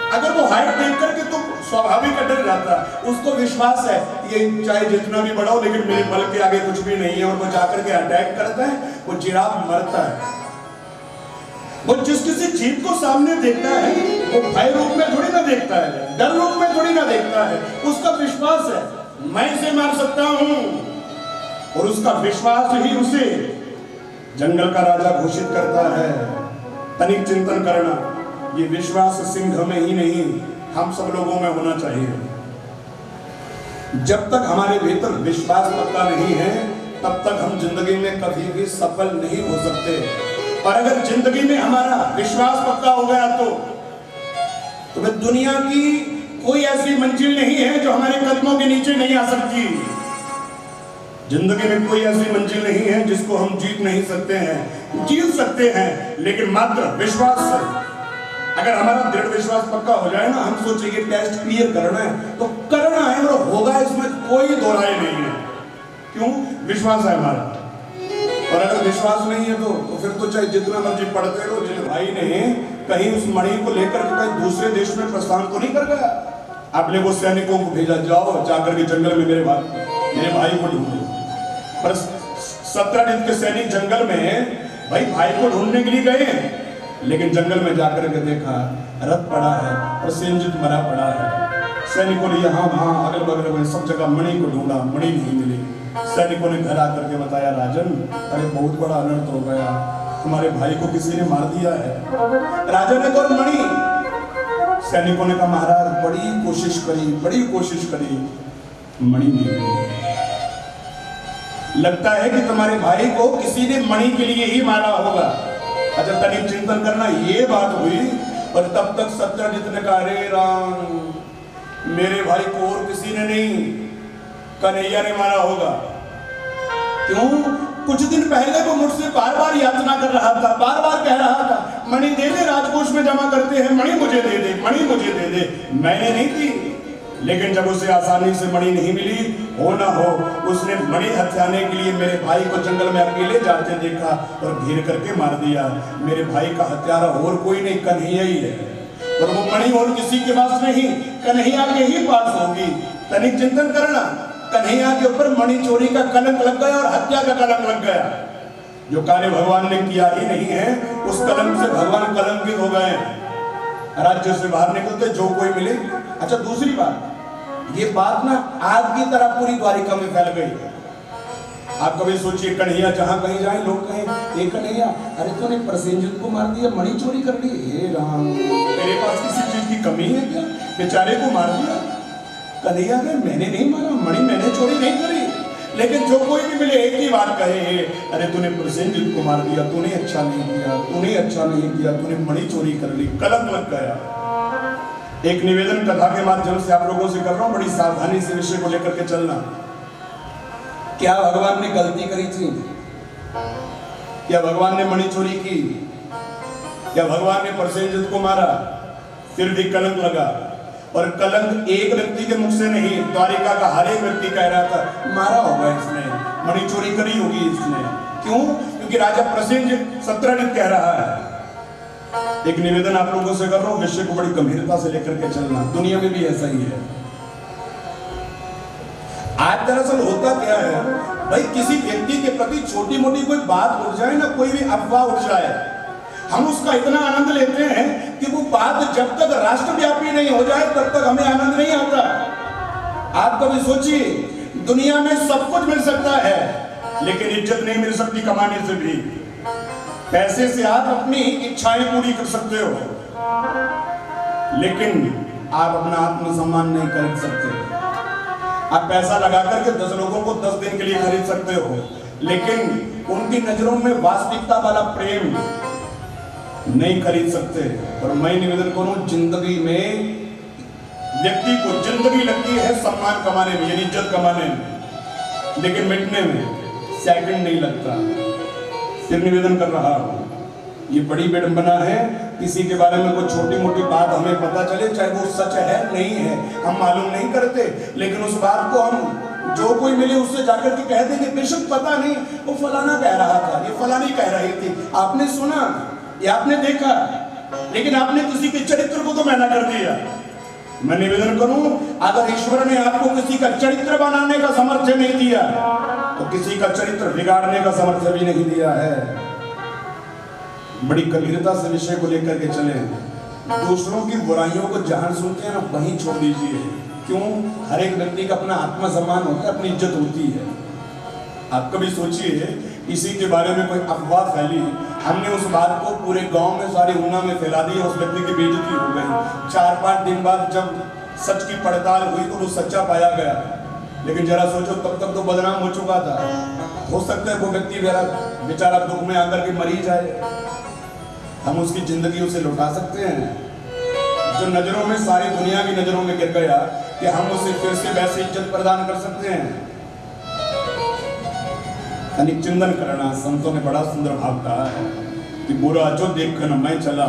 अगर वो हाइट देख करके तो स्वाभाविक डर जाता, उसको विश्वास है ये चाहे जितना भी बड़ा हो लेकिन मेरे बल के आगे कुछ भी नहीं है, और वो जाकर के अटैक करता है, वो जिराफ मरता है। वो जिस किसी जीव को सामने देखता है वो भय रूप में थोड़ी ना देखता है, डर रूप में थोड़ी ना देखता है, उसका विश्वास है मैं इसे मार सकता हूं, और उसका विश्वास ही उसे जंगल का राजा घोषित करता है। तनिक चिंतन करना, ये विश्वास सिंह में ही नहीं हम सब लोगों में होना चाहिए। जब तक हमारे भीतर विश्वास पक्का नहीं है तब तक हम जिंदगी में कभी भी सफल नहीं हो सकते। और अगर जिंदगी में हमारा विश्वास पक्का हो गया तो फिर दुनिया की कोई ऐसी मंजिल नहीं है जो हमारे कदमों के नीचे नहीं आ सकती। जिंदगी में कोई ऐसी मंजिल नहीं है जिसको हम जीत नहीं सकते हैं, जीत सकते हैं लेकिन मात्र विश्वास से। अगर हमारा दृढ़ विश्वास पक्का हो जाए ना, हम सोचेंगे टेस्ट क्लियर करना है तो करना है और होगा, इसमें कोई दो राय नहीं है। क्यों? विश्वास है हमारा। और अगर विश्वास नहीं है तो फिर तो चाहे जितना मर्जी पढ़ते रहो। जिन भाई ने कहीं उस मणि को लेकर के कहीं दूसरे देश में प्रस्थान तो नहीं कर गया, आपने वो सैनिकों को भेजा, जाओ जाकर के जंगल में मेरे भाई को ढूंढो। पर 17 दिन के सैनिक जंगल में भाई को ढूंढने के लिए गए, लेकिन जंगल में जाकर के देखा रथ पड़ा है और सेनजीत मरा पड़ा है। सैनिकों ने यहाँ वहाँ अगल बगल में सब जगह मणि को ढूंढा, मणि नहीं मिली। सैनिकों ने घर आकर के बताया, राजन अरे बहुत बड़ा अनर्थ हो गया, तुम्हारे भाई को किसी ने मार दिया है। राजा ने कहा मणि, सैनिकों ने कहा महाराज बड़ी कोशिश करी, मणि नहीं मिली। लगता है कि तुम्हारे भाई को किसी ने मणि के लिए ही मारा होगा। अच्छा तनिक चिंतन करना, ये बात हुई और तब तक सत्यजित ने कहा अरे राम, मेरे भाई को और किसी ने नहीं, कन्हैया ने मारा होगा। क्यों? कुछ दिन पहले वो मुझसे बार बार याचना कर रहा था, बार बार कह रहा था मणि दे दे, राजकोष में जमा करते हैं, मणि मुझे दे दे, मणि मुझे दे दे। मैंने नहीं दी, लेकिन जब उसे आसानी से मणि नहीं मिली, हो ना हो उसने मणि हथियाने के लिए मेरे भाई को जंगल में अकेले जाते देखा और घेर करके मार दिया। मेरे भाई का हत्यारा और कोई नहीं, कन्हैया ही है, और वो मणि और किसी के पास नहीं, कन्हैया के ही पास होगी। तनिक चिंतन करना, कन्हैया के ऊपर मणि चोरी का कलंक लग गया और हत्या का कलंक लग गया। जो कार्य भगवान ने किया ही नहीं है, उस कलंक से भगवान कलंकित हो गए, राज्य से बाहर निकलते जो कोई मिले। अच्छा दूसरी बात, ये बात ना आग की तरह पूरी द्वारिका में फैल गई। आप कभी सोचिए, कन्हैया जहां कहीं जाए लोग कहें ए कन्हैया, अरे तूने प्रसेनजित को मार दिया, मणि चोरी कर ली, हे राम तेरे पास किसी चीज की कमी है क्या, बेचारे को मार दिया। कन्हैया कहे मैंने नहीं मारा, मणि मैंने चोरी नहीं करी। लेकिन जो कोई भी मिले एक ही बात कहे, अरे तूने प्रसेनजित को मार दिया, तूने अच्छा नहीं किया, तूने अच्छा नहीं किया, तूने मणि चोरी कर ली, कलंक लग गया। एक निवेदन कथा के माध्यम से आप लोगों से कर रहा हूं, बड़ी सावधानी से विषय को लेकर के चलना। क्या भगवान ने गलती करी थी? क्या भगवान ने मणि चोरी की? क्या भगवान ने प्रसेनजित को मारा? फिर भी कलंक लगा, और कलंक एक व्यक्ति के मुख से नहीं, द्वारिका का हर एक व्यक्ति कह रहा था मारा होगा इसने, मणि चोरी करी होगी इसने। क्यों? क्योंकि राजा प्रसेनजित सत्यजित कह रहा है। एक निवेदन आप लोगों से कर रहा हूं, विषय को बड़ी गंभीरता से लेकर के चलना, दुनिया में भी ऐसा ही है। आज दरअसल होता क्या है भाई, किसी व्यक्ति के प्रति छोटी मोटी कोई बात उठ जाए ना, कोई भी अफवाह उठ जाए, हम उसका इतना आनंद लेते हैं कि वो बात जब तक राष्ट्रव्यापी नहीं हो जाए तब तक हमें आनंद नहीं आता। आप कभी सोचिए, दुनिया में सब कुछ मिल सकता है, लेकिन इज्जत नहीं मिल सकती कमाने से भी। पैसे से आप अपनी इच्छाएं पूरी कर सकते हो, लेकिन आप अपना आत्मसम्मान नहीं खरीद सकते। आप पैसा लगा करके 10 लोगों को 10 दिन के लिए खरीद सकते हो, लेकिन उनकी नजरों में वास्तविकता वाला प्रेम नहीं खरीद सकते। और मैं निवेदन करूं, जिंदगी में व्यक्ति को जिंदगी लगती है सम्मान कमाने में, यानी इज्जत कमाने में, लेकिन मिटने में सेकंड नहीं लगता। फिर निवेदन कर रहा हूं, ये बड़ी विडंबना है, किसी के बारे में कोई छोटी मोटी बात हमें पता चले, चाहे वो सच है नहीं है हम मालूम नहीं करते, लेकिन उस बात को हम जो कोई मिले उससे जाकर के कह देंगे बेशक पता नहीं वो फलाना कह रहा था, ये फलानी कह रही थी, आपने सुना या आपने देखा, लेकिन आपने किसी के चरित्र को तो मैला कर दिया। मैं निवेदन करूं, अगर ईश्वर ने आपको किसी का चरित्र बनाने का सामर्थ्य नहीं दिया तो किसी का चरित्र बिगाड़ने का सामर्थ्य भी नहीं दिया है। बड़ी गंभीरता से विषय को लेकर के चले। दूसरों की बुराइयों को जहां सुनते हैं ना वहीं छोड़ दीजिए। क्यों? हर एक व्यक्ति का अपना आत्मसम्मान होता है, अपनी इज्जत होती है। आप कभी सोचिए, किसी के बारे में कोई अफवाह फैली, हमने उस बात को पूरे गांव में, सारे ऊना में फैला दिया, उस व्यक्ति की बेइज्जती हो गई। 4-5 दिन बाद जब सच की पड़ताल हुई तो वो सच्चा पाया गया, लेकिन जरा सोचो तब तक तो बदनाम हो चुका था। हो सकता है वो व्यक्ति बेचारा दुख में आकर के मर ही जाए, हम उसकी जिंदगी उसे लौटा सकते हैं? जो नजरों में, सारी दुनिया की नजरों में गिर गया, कि हम उसे फिर से वैसे इज्जत प्रदान कर सकते हैं? तनिक चिंतन करना। संतों ने बड़ा सुंदर भाव कहा है कि बुरा जो देखकर मैं चला,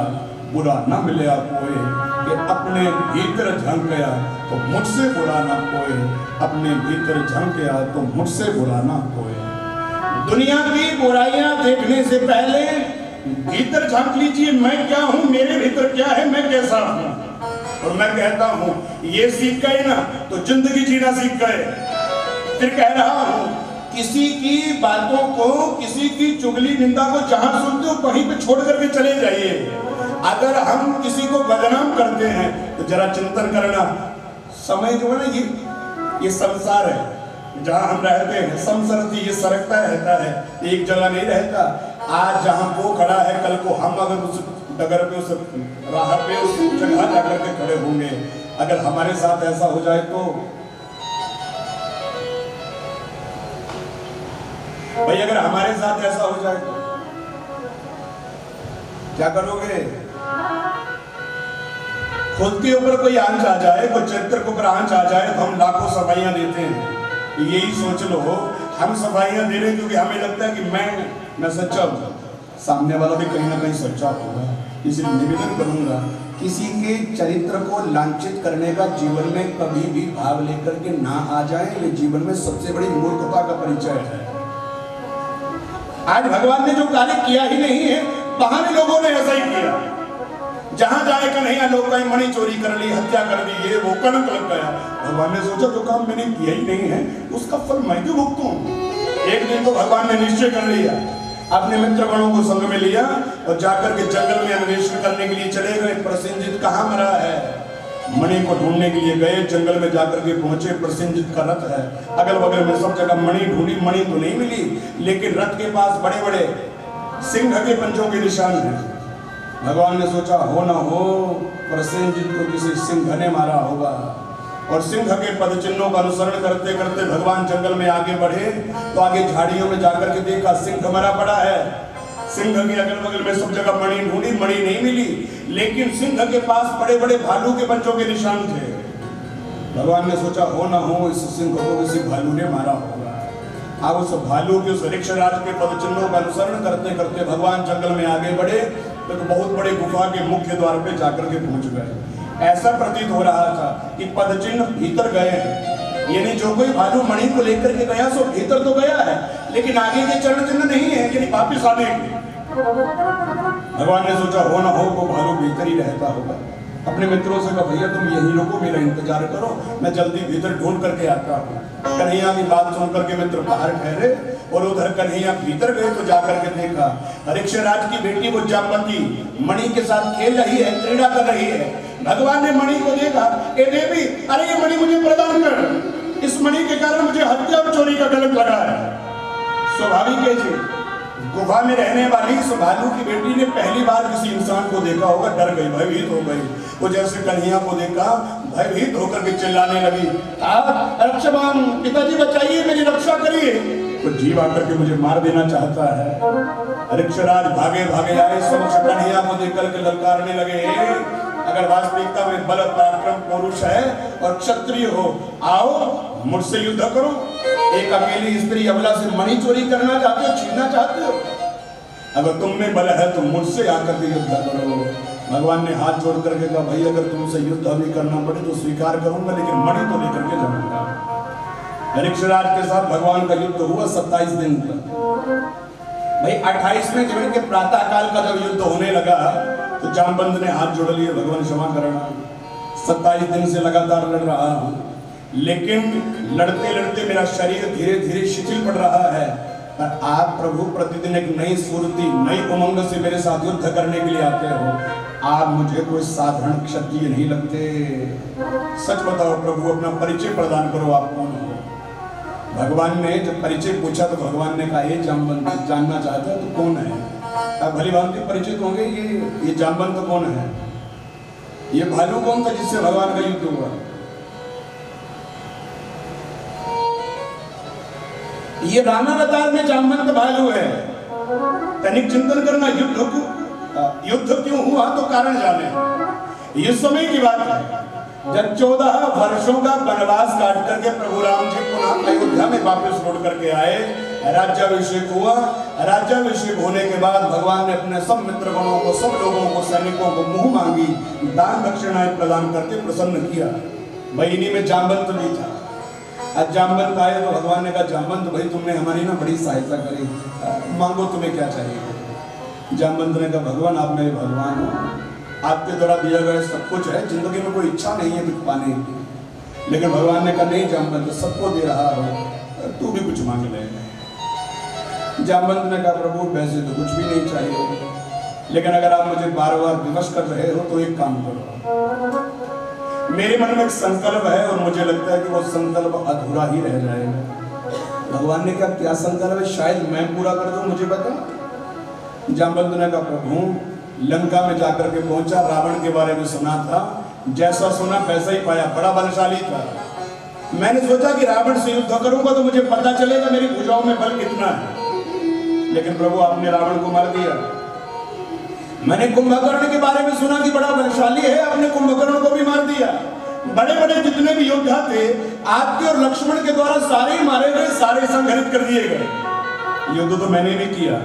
बुरा न मिले कोई, कि अपने भीतर झंक गया तो मुझसे बुरा ना कोई, अपने भीतर झंक गया तो मुझसे बुरा ना कोई। दुनिया की बुराइयां देखने से पहले भीतर झांक लीजिए, मैं क्या हूं, मेरे भीतर क्या है, मैं कैसा हूं। और मैं कहता हूं, ये सीख गए ना तो जिंदगी जीना सीख गए। फिर कह रहा हूं, किसी की बातों को, किसी की चुगली निंदा को जहां सुनते हो वहीं पे छोड़ करके चले जाइए। अगर हम किसी को बदनाम करते हैं तो जरा चिंतन करना, समय जो है ना, ये संसार है जहां हम रहते हैं, संसरती ये सरकता रहता है, एक जगह नहीं रहता। आज जहां वो खड़ा है कल को हम अगर उस डगर पे उस राह पे उस जगह जाकर के खड़े होंगे। अगर हमारे साथ ऐसा हो जाए तो भाई, अगर हमारे साथ ऐसा हो जाए तो क्या करोगे? खुद के ऊपर कोई आंच आ जाए, कोई चरित्र के ऊपर आंच आ जाए तो हम लाखों सफाइयां देते हैं। यही सोच लो, हम सफाइयां दे रहे क्योंकि हमें लगता है कि मैं सच्चा हूं, सामने वाला भी कहीं ना कहीं सच्चा होगा। इसलिए निवेदन करूंगा, किसी के चरित्र को लांछित करने का जीवन में कभी भी भाव लेकर के ना आ जाए। ये जीवन में सबसे बड़ी मूर्खता का परिचय है। आज भगवान ने जो कार्य किया ही नहीं है, बहाने लोगों ने ऐसा ही किया। जहां जाए कन्हैया, लोग कहीं मणि चोरी कर ली, हत्या कर दी, ये वो कलंक लग गया। भगवान ने सोचा जो काम मैंने किया ही नहीं है उसका फल मैं क्यों भुगतूं। एक दिन तो भगवान ने निश्चय कर लिया, अपने मित्रगणों को संग में लिया और जाकर के जंगल में अन्वेषण करने के लिए चले गए। प्रसेनजित कहाँ मरा है, मणि को ढूंढने के लिए गए। जंगल में जाकर के पहुंचे, प्रसेनजित का रथ है, अगल बगल में सब जगह मणि ढूंढी, मणि तो नहीं मिली, लेकिन रथ के पास बड़े बड़े सिंह के पंजों के निशान हैं। भगवान ने सोचा हो ना हो प्रसेनजित को किसी सिंह ने मारा होगा, और सिंह के पद चिन्हों का अनुसरण करते करते भगवान जंगल में आगे बढ़े तो आगे झाड़ियों में जाकर के देखा सिंह मरा पड़ा है। सिंह के अगल बगल में सब जगह मणि ढूंढी, मणि नहीं मिली, लेकिन सिंह के पास बड़े बड़े भालू के पंजों के निशान थे। भगवान ने सोचा हो ना हो इस सिंह को किसी भालू ने मारा होगा। अब उस भालू के उस ऋक्षराज के पद चिन्हों का अनुसरण करते करते भगवान जंगल में आगे बढ़े तो बहुत बड़े गुफा के मुख्य द्वार पे जाकर के पहुंच गए। ऐसा प्रतीत हो रहा था कि पद चिन्ह भीतर गए हैं, यानी जो कोई भालू मणि को लेकर के गया सो भीतर तो गया है, लेकिन आगे के चरण चिन्ह नहीं है, यानी वापिस आने के। भगवान ने सोचा हो ना हो वो भालू भीतर ही रहता होगा। अपने मित्रों से कहा भैया तुम यही रुको, मेरा इंतजार करो, मैं जल्दी भीतर ढूंढ करके आता हूँ। कन्हैया की बात सुन करके मित्र बाहर ठहरे और उधर कन्हैया भीतर गए तो जाकर के देखा ऋक्षराज की बेटी वो जामवती मणि के साथ खेल रही है, क्रीड़ा कर रही है। भगवान ने मणि को देखा, ए देवी, अरे ये मणि मुझे प्रदान कर, इस मणि के कारण मुझे हत्या और चोरी का कलंक लगा है। स्वाभाविक है जी, गुफा में रहने वाली इस भालू की बेटी ने पहली बार किसी इंसान को देखा होगा, डर गई, भयभीत हो गई। वो जैसे कन्हैया को देखा भयभीत होकर के चिल्लाने लगी, आप रक्षावान, पिताजी बचाइए, मेरी रक्षा करिए। तो जीव आकर के मुझे मार देना चाहता है। ऋक्षराज भागे भागे आए, समक्ष कन्हैया को देख करके ललकारने लगे, अगर वास्तविकता में बल पराक्रम पुरुष है और क्षत्रिय हो, आओ मुझसे युद्ध करो। एक अकेली स्त्री अबला से मणि चोरी करना चाहते हो, छीनना चाहते हो? अगर तुम में बल है तो मुझसे आकर के युद्ध करो। भगवान ने हाथ जोड़ करके कहा, भाई अगर तुमसे युद्ध अभी करना पड़े तो स्वीकार करूंगा, लेकिन मणि तो लेकर के जाऊंगा। ऋक्षराज के साथ भगवान का युद्ध हुआ 27 दिन तक। भाई 28वें दिन के प्रातः काल का जब युद्ध होने लगा तो जामवंत ने हाथ जोड़ लिए, भगवान क्षमा करना, 27 दिन से लगातार लड़ रहा हूं, लेकिन लड़ते लड़ते मेरा शरीर धीरे धीरे शिथिल पड़ रहा है, पर आप प्रभु प्रतिदिन एक नई स्फूर्ति, नई उमंग से मेरे साथ युद्ध करने के लिए आते हो। आप मुझे कोई साधारण क्षत्रिय नहीं लगते। सच बताओ प्रभु, अपना परिचय प्रदान करो, आप कौन हो? भगवान ने जब परिचय पूछा तो भगवान ने कहा, ये जामवंत जानना चाहता है तो कौन है? आप भली भांति परिचित होंगे, ये जामवंत कौन है? ये भालू कौन था जिससे भगवान का युद्ध हुआ? ये राणावतार में जामवंत भालू है। तनिक चिंतन करना, युद्ध क्यों हुआ तो कारण जाने। ये समय की बात है जब 14 वर्षों का वनवास काट करके प्रभु राम जी पुनः अयोध्या में वापस लौट करके आए, राज्याभिषेक हुआ। राज्याभिषेक होने के बाद भगवान ने अपने सब मित्रगणों को, सब लोगों को, सैनिकों को मुंह मांगी दान दक्षिणाएं प्रदान करके प्रसन्न किया। महीने में जामवंत भी था। आज जामवंत आए तो भगवान ने कहा, जामवंत भाई तुमने हमारी ना बड़ी सहायता करी, मांगो तुम्हें क्या चाहिए? जामवंत ने कहा, भगवान आप मेरे भगवान हो, आपके द्वारा दिया गया सब कुछ है, जिंदगी में कोई इच्छा नहीं है कुछ पाने की। लेकिन भगवान ने कहा, नहीं जामवंत, सबको दे रहा हो, तू भी कुछ मांग ले। जामवंत ने कहा, प्रभु वैसे तो कुछ भी नहीं चाहिए, लेकिन अगर आप मुझे बार बार विवश कर रहे हो तो एक काम करो। मेरे मन में एक संकल्प है और मुझे लगता है कि वो संकल्प अधूरा ही रह जाएगा। भगवान ने कहा, क्या संकल्प है? शायद मैं पूरा कर दूं, मुझे बता। जामवंत ने कहा, प्रभु लंका में जाकर के पहुंचा, रावण के बारे में सुना था, जैसा सुना वैसा ही पाया, बड़ा बलशाली था। मैंने सोचा कि रावण से युद्ध करूंगा तो मुझे पता चलेगा मेरी भुजाओं में बल कितना है, लेकिन प्रभु आपने रावण को मार दिया। मैंने कुंभकर्ण के बारे में सुना कि बड़ा बलशाली है, आपने कुंभकर्ण को भी मार दिया। बड़े बड़े जितने भी योद्धा थे आपके और लक्ष्मण के द्वारा सारे ही मारे गए, सारे संहरित कर दिए गए। युद्ध तो मैंने भी किया,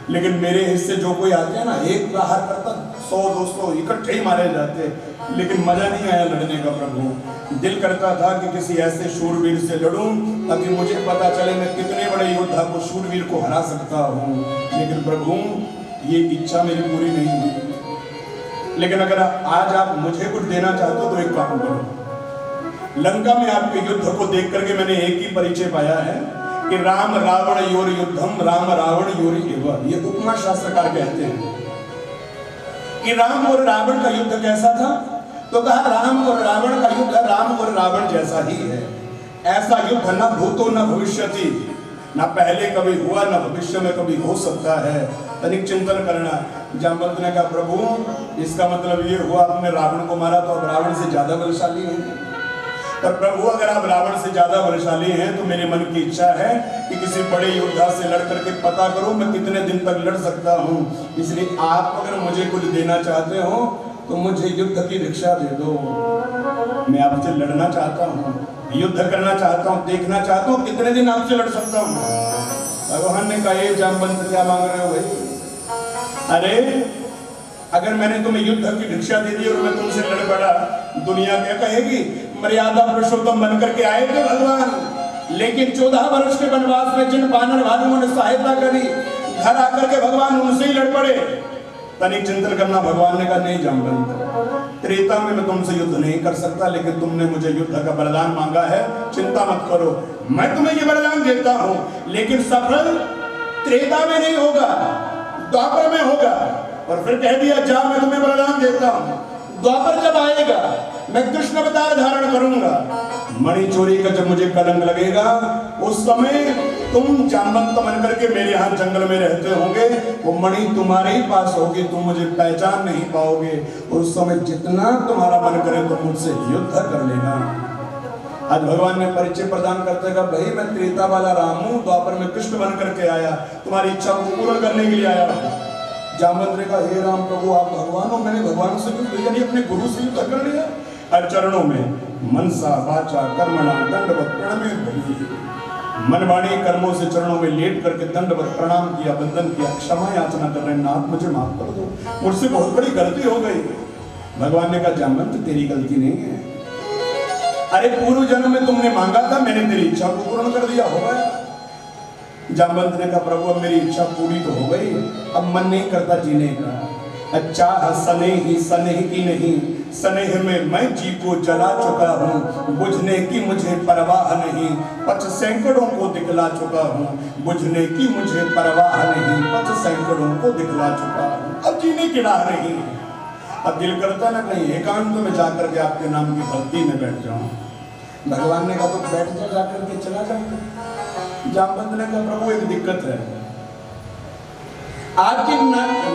लेकिन मेरे हिस्से जो कोई आते हैं ना, एक प्रहार करता 100-200 इकट्ठे ही मारे जाते, लेकिन मजा नहीं आया लड़ने का। प्रभु दिल करता था कि किसी ऐसे शूरवीर से लड़ूं ताकि मुझे पता चले मैं कितने बड़े योद्धा को, शूरवीर को हरा सकता हूं, लेकिन प्रभु ये इच्छा मेरी पूरी नहीं हुई। लेकिन अगर आज आप मुझे कुछ देना चाहते हो तो एक काम करो। लंका में आपके युद्ध को देख करके मैंने एक ही परिचय पाया है कि Ram Ravan your Yuddham, Ram Ravan your एव। ये उपमा शास्त्रकार कहते हैं कि राम और रावण का युद्ध कैसा था, तो कहा राम और रावण का युद्ध राम और रावण जैसा ही है। ऐसा युद्ध न भूतो न भविष्यति, ना पहले कभी हुआ ना भविष्य में कभी हो सकता है। तनिक चिंतन करना। जामवंत ने कहा प्रभु इसका मतलब ये हुआ आपने रावण को मारा तो अब रावण से ज्यादा बलशाली है। पर प्रभु अगर आप रावण से ज्यादा बलशाली हैं तो मेरे मन की इच्छा है कि किसी बड़े योद्धा से लड़ करके पता करूं मैं कितने दिन तक लड़ सकता हूं। इसलिए आप अगर मुझे कुछ देना चाहते हो तो मुझे युद्ध की दीक्षा दे दो। मैं आपसे लड़ना चाहता हूं, युद्ध करना चाहता हूं, देखना चाहता हूं कितने दिन आपसे लड़ सकता हूं। भगवान ने कहा ये जामवंत क्या मांग रहे हो भाई? अरे अगर मैंने तुम्हें युद्ध की दीक्षा दे दी और मैं तुमसे लड़ पड़ा, दुनिया क्या कहेगी? मर्यादा पुरुषोत्तम बनकर के आए थे भगवान, लेकिन 14 वर्ष के वनवास में जिन वानर भालुओं ने सहायता करी, घर आकर के भगवान उनसे ही लड़ पड़े। तनिक चिंतन करना। भगवान ने कहा नहीं जामवंत, त्रेता में मैं तुमसे युद्ध नहीं कर सकता, लेकिन तुमने मुझे युद्ध का वरदान मांगा है, चिंता मत करो, मैं तुम्हें ये वरदान देता हूं, लेकिन सफल त्रेता में नहीं होगा, द्वापर में होगा। और फिर कह दिया जा मैं तुम्हें वरदान देता हूं, द्वापर जब आएगा मैं कृष्ण अवतार धारण करूंगा, मणि चोरी का जब मुझे कलंक लगेगा उस समय तुम जामवंत बन करके मेरे यहाँ जंगल में रहते होंगे, वो मणि तुम्हारे ही पास होगी, तुम मुझे पहचान नहीं पाओगे। उस समय जितना तुम्हारा मन करे तो मुझसे युद्ध कर लेना। आज भगवान ने परिचय प्रदान करते कहा भाई मैं त्रेता वाला राम हूं, द्वापर में कृष्ण बन करके आया, तुम्हारी इच्छा को पूर्ण करने के लिए आया हूं। जामवंत ने कहा हे राम प्रभु आप भगवान हो, मैंने भगवान से युद्ध यानी अपने गुरु से युद्ध कर लिया। हर चरणों में मनसा वाचा कर्मणा दंडवत प्रणम्य, मनवाणी कर्मों से चरणों में लेट करके दंडवत प्रणाम किया, वंदन किया, क्षमा याचना कर रहे नाथ मुझे माफ कर दो, मुझसे बहुत बड़ी गलती हो गई। भगवान ने कहा जामवंत तेरी गलती नहीं है, अरे पूर्व जन्म में तुमने मांगा था, मैंने तेरी इच्छा को पूर्ण कर दिया, हो गया। जामवंत ने कहा प्रभु अब मेरी इच्छा पूरी तो हो गई, अब मन नहीं करता जीने का। अच्छा स्नेह की नहीं, स्नेह में मैं जी को जला चुका हूँ, बुझने की मुझे परवाह नहीं, पच सैकड़ों को दिखला चुका हूँ, बुझने की मुझे परवाह नहीं, पच सैकड़ों को दिखला चुका हूँ, अब जीने की राह नहीं। अब दिल करता ना कहीं एकांत में जाकर के आपके नाम की भक्ति में बैठ जाऊं। भगवान ने कहा तो बैठ जा, जाकर के चला जाऊं। जामवंत ने कहा प्रभु एक दिक्कत है, आपके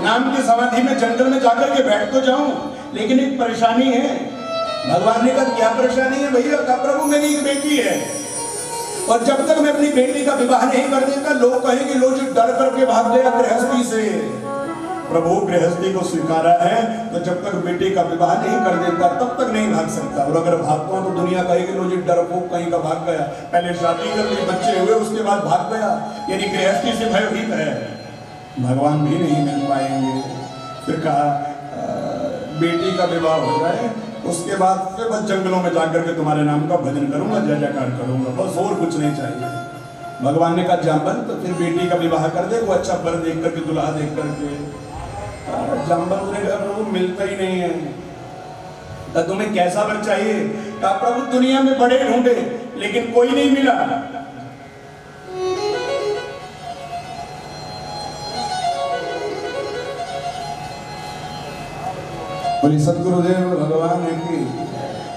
नाम की समाधि में जंगल में जाकर के बैठ तो जाऊं, लेकिन एक परेशानी है। भगवान ने कहा क्या परेशानी है भैया? कहा प्रभु मेरी एक बेटी है और जब तक मैं अपनी बेटी का विवाह नहीं कर देता लोग कहेंगे लो जो डर करके भाग गया गृहस्थी से। प्रभु गृहस्थी को स्वीकारा है तो जब तक बेटे का विवाह नहीं कर देता तब तक नहीं भाग सकता, और अगर भागता हूं तो दुनिया कहेगी लो जी डरपोक कहीं का भाग गया, पहले शादी कर ली, बच्चे हुए, उसके बाद भाग गया, यानी गृहस्थी से भयभीत है। भगवान भी नहीं मिल पाएंगे। फिर कहा बेटी का विवाह हो जाए उसके बाद फिर बस जंगलों में जाकर के तुम्हारे नाम का भजन करूंगा, जय जयकार करूंगा, बस और कुछ नहीं चाहिए। भगवान ने कहा जामवंत तो फिर बेटी का विवाह कर दे, वो अच्छा वर देख करके दुल्हा देख करके। जामवंत ने कहा प्रभु मिलता ही नहीं है। तो तुम्हें कैसा वर चाहिए? कहा प्रभु दुनिया में बड़े ढूंढे लेकिन कोई नहीं मिला। बोली सतगुरुदेव भगवान ने की।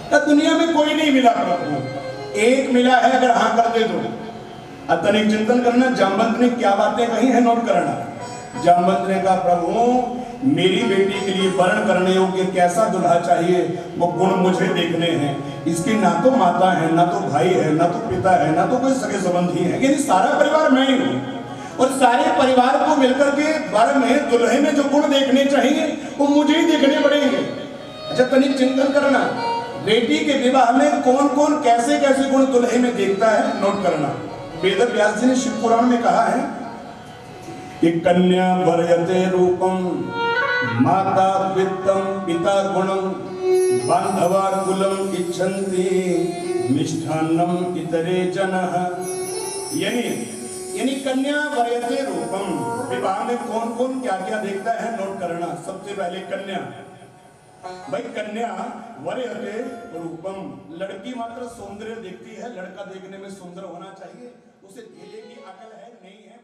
तो दुनिया में कोई नहीं मिला प्रभु, एक मिला है, अगर हाँ कर दे दो। तनिक चिंतन करना जामवंत ने क्या बातें कही है, नोट करना। जामवंत ने कहा प्रभु मेरी बेटी के लिए वर्ण करने योग्य कैसा दुल्हा चाहिए, वो गुण मुझे देखने हैं। इसकी ना तो माता है, ना तो भाई है, ना तो पिता है, ना तो कोई सगे संबंधी है, यानी सारा परिवार मैं ही हूँ। और सारे परिवार को मिलकर के वर में, दुल्हे में जो गुण देखने चाहिए वो मुझे ही देखने पड़ेंगे। अच्छा, तनिक चिंतन करना, बेटी के विवाह में कौन कौन कैसे कैसे गुण दुल्हे में देखता है, नोट करना। वेद व्यास जी ने शिव पुराण में कहा है कि कन्या वरयते रूपम माता वित्तम पिता गुणम बांधवा कुलम इच्छन्ति मिष्ठान्नम इतरे जनः। यानी कन्या वरयते रूपम, विवाह में कौन कौन क्या क्या देखता है, नोट करना। सबसे पहले कन्या, भाई कन्या वरयते रूपम, लड़की मात्र सौंदर्य देखती है, लड़का देखने में सुंदर होना चाहिए, उसे ढीले की अकल है नहीं है।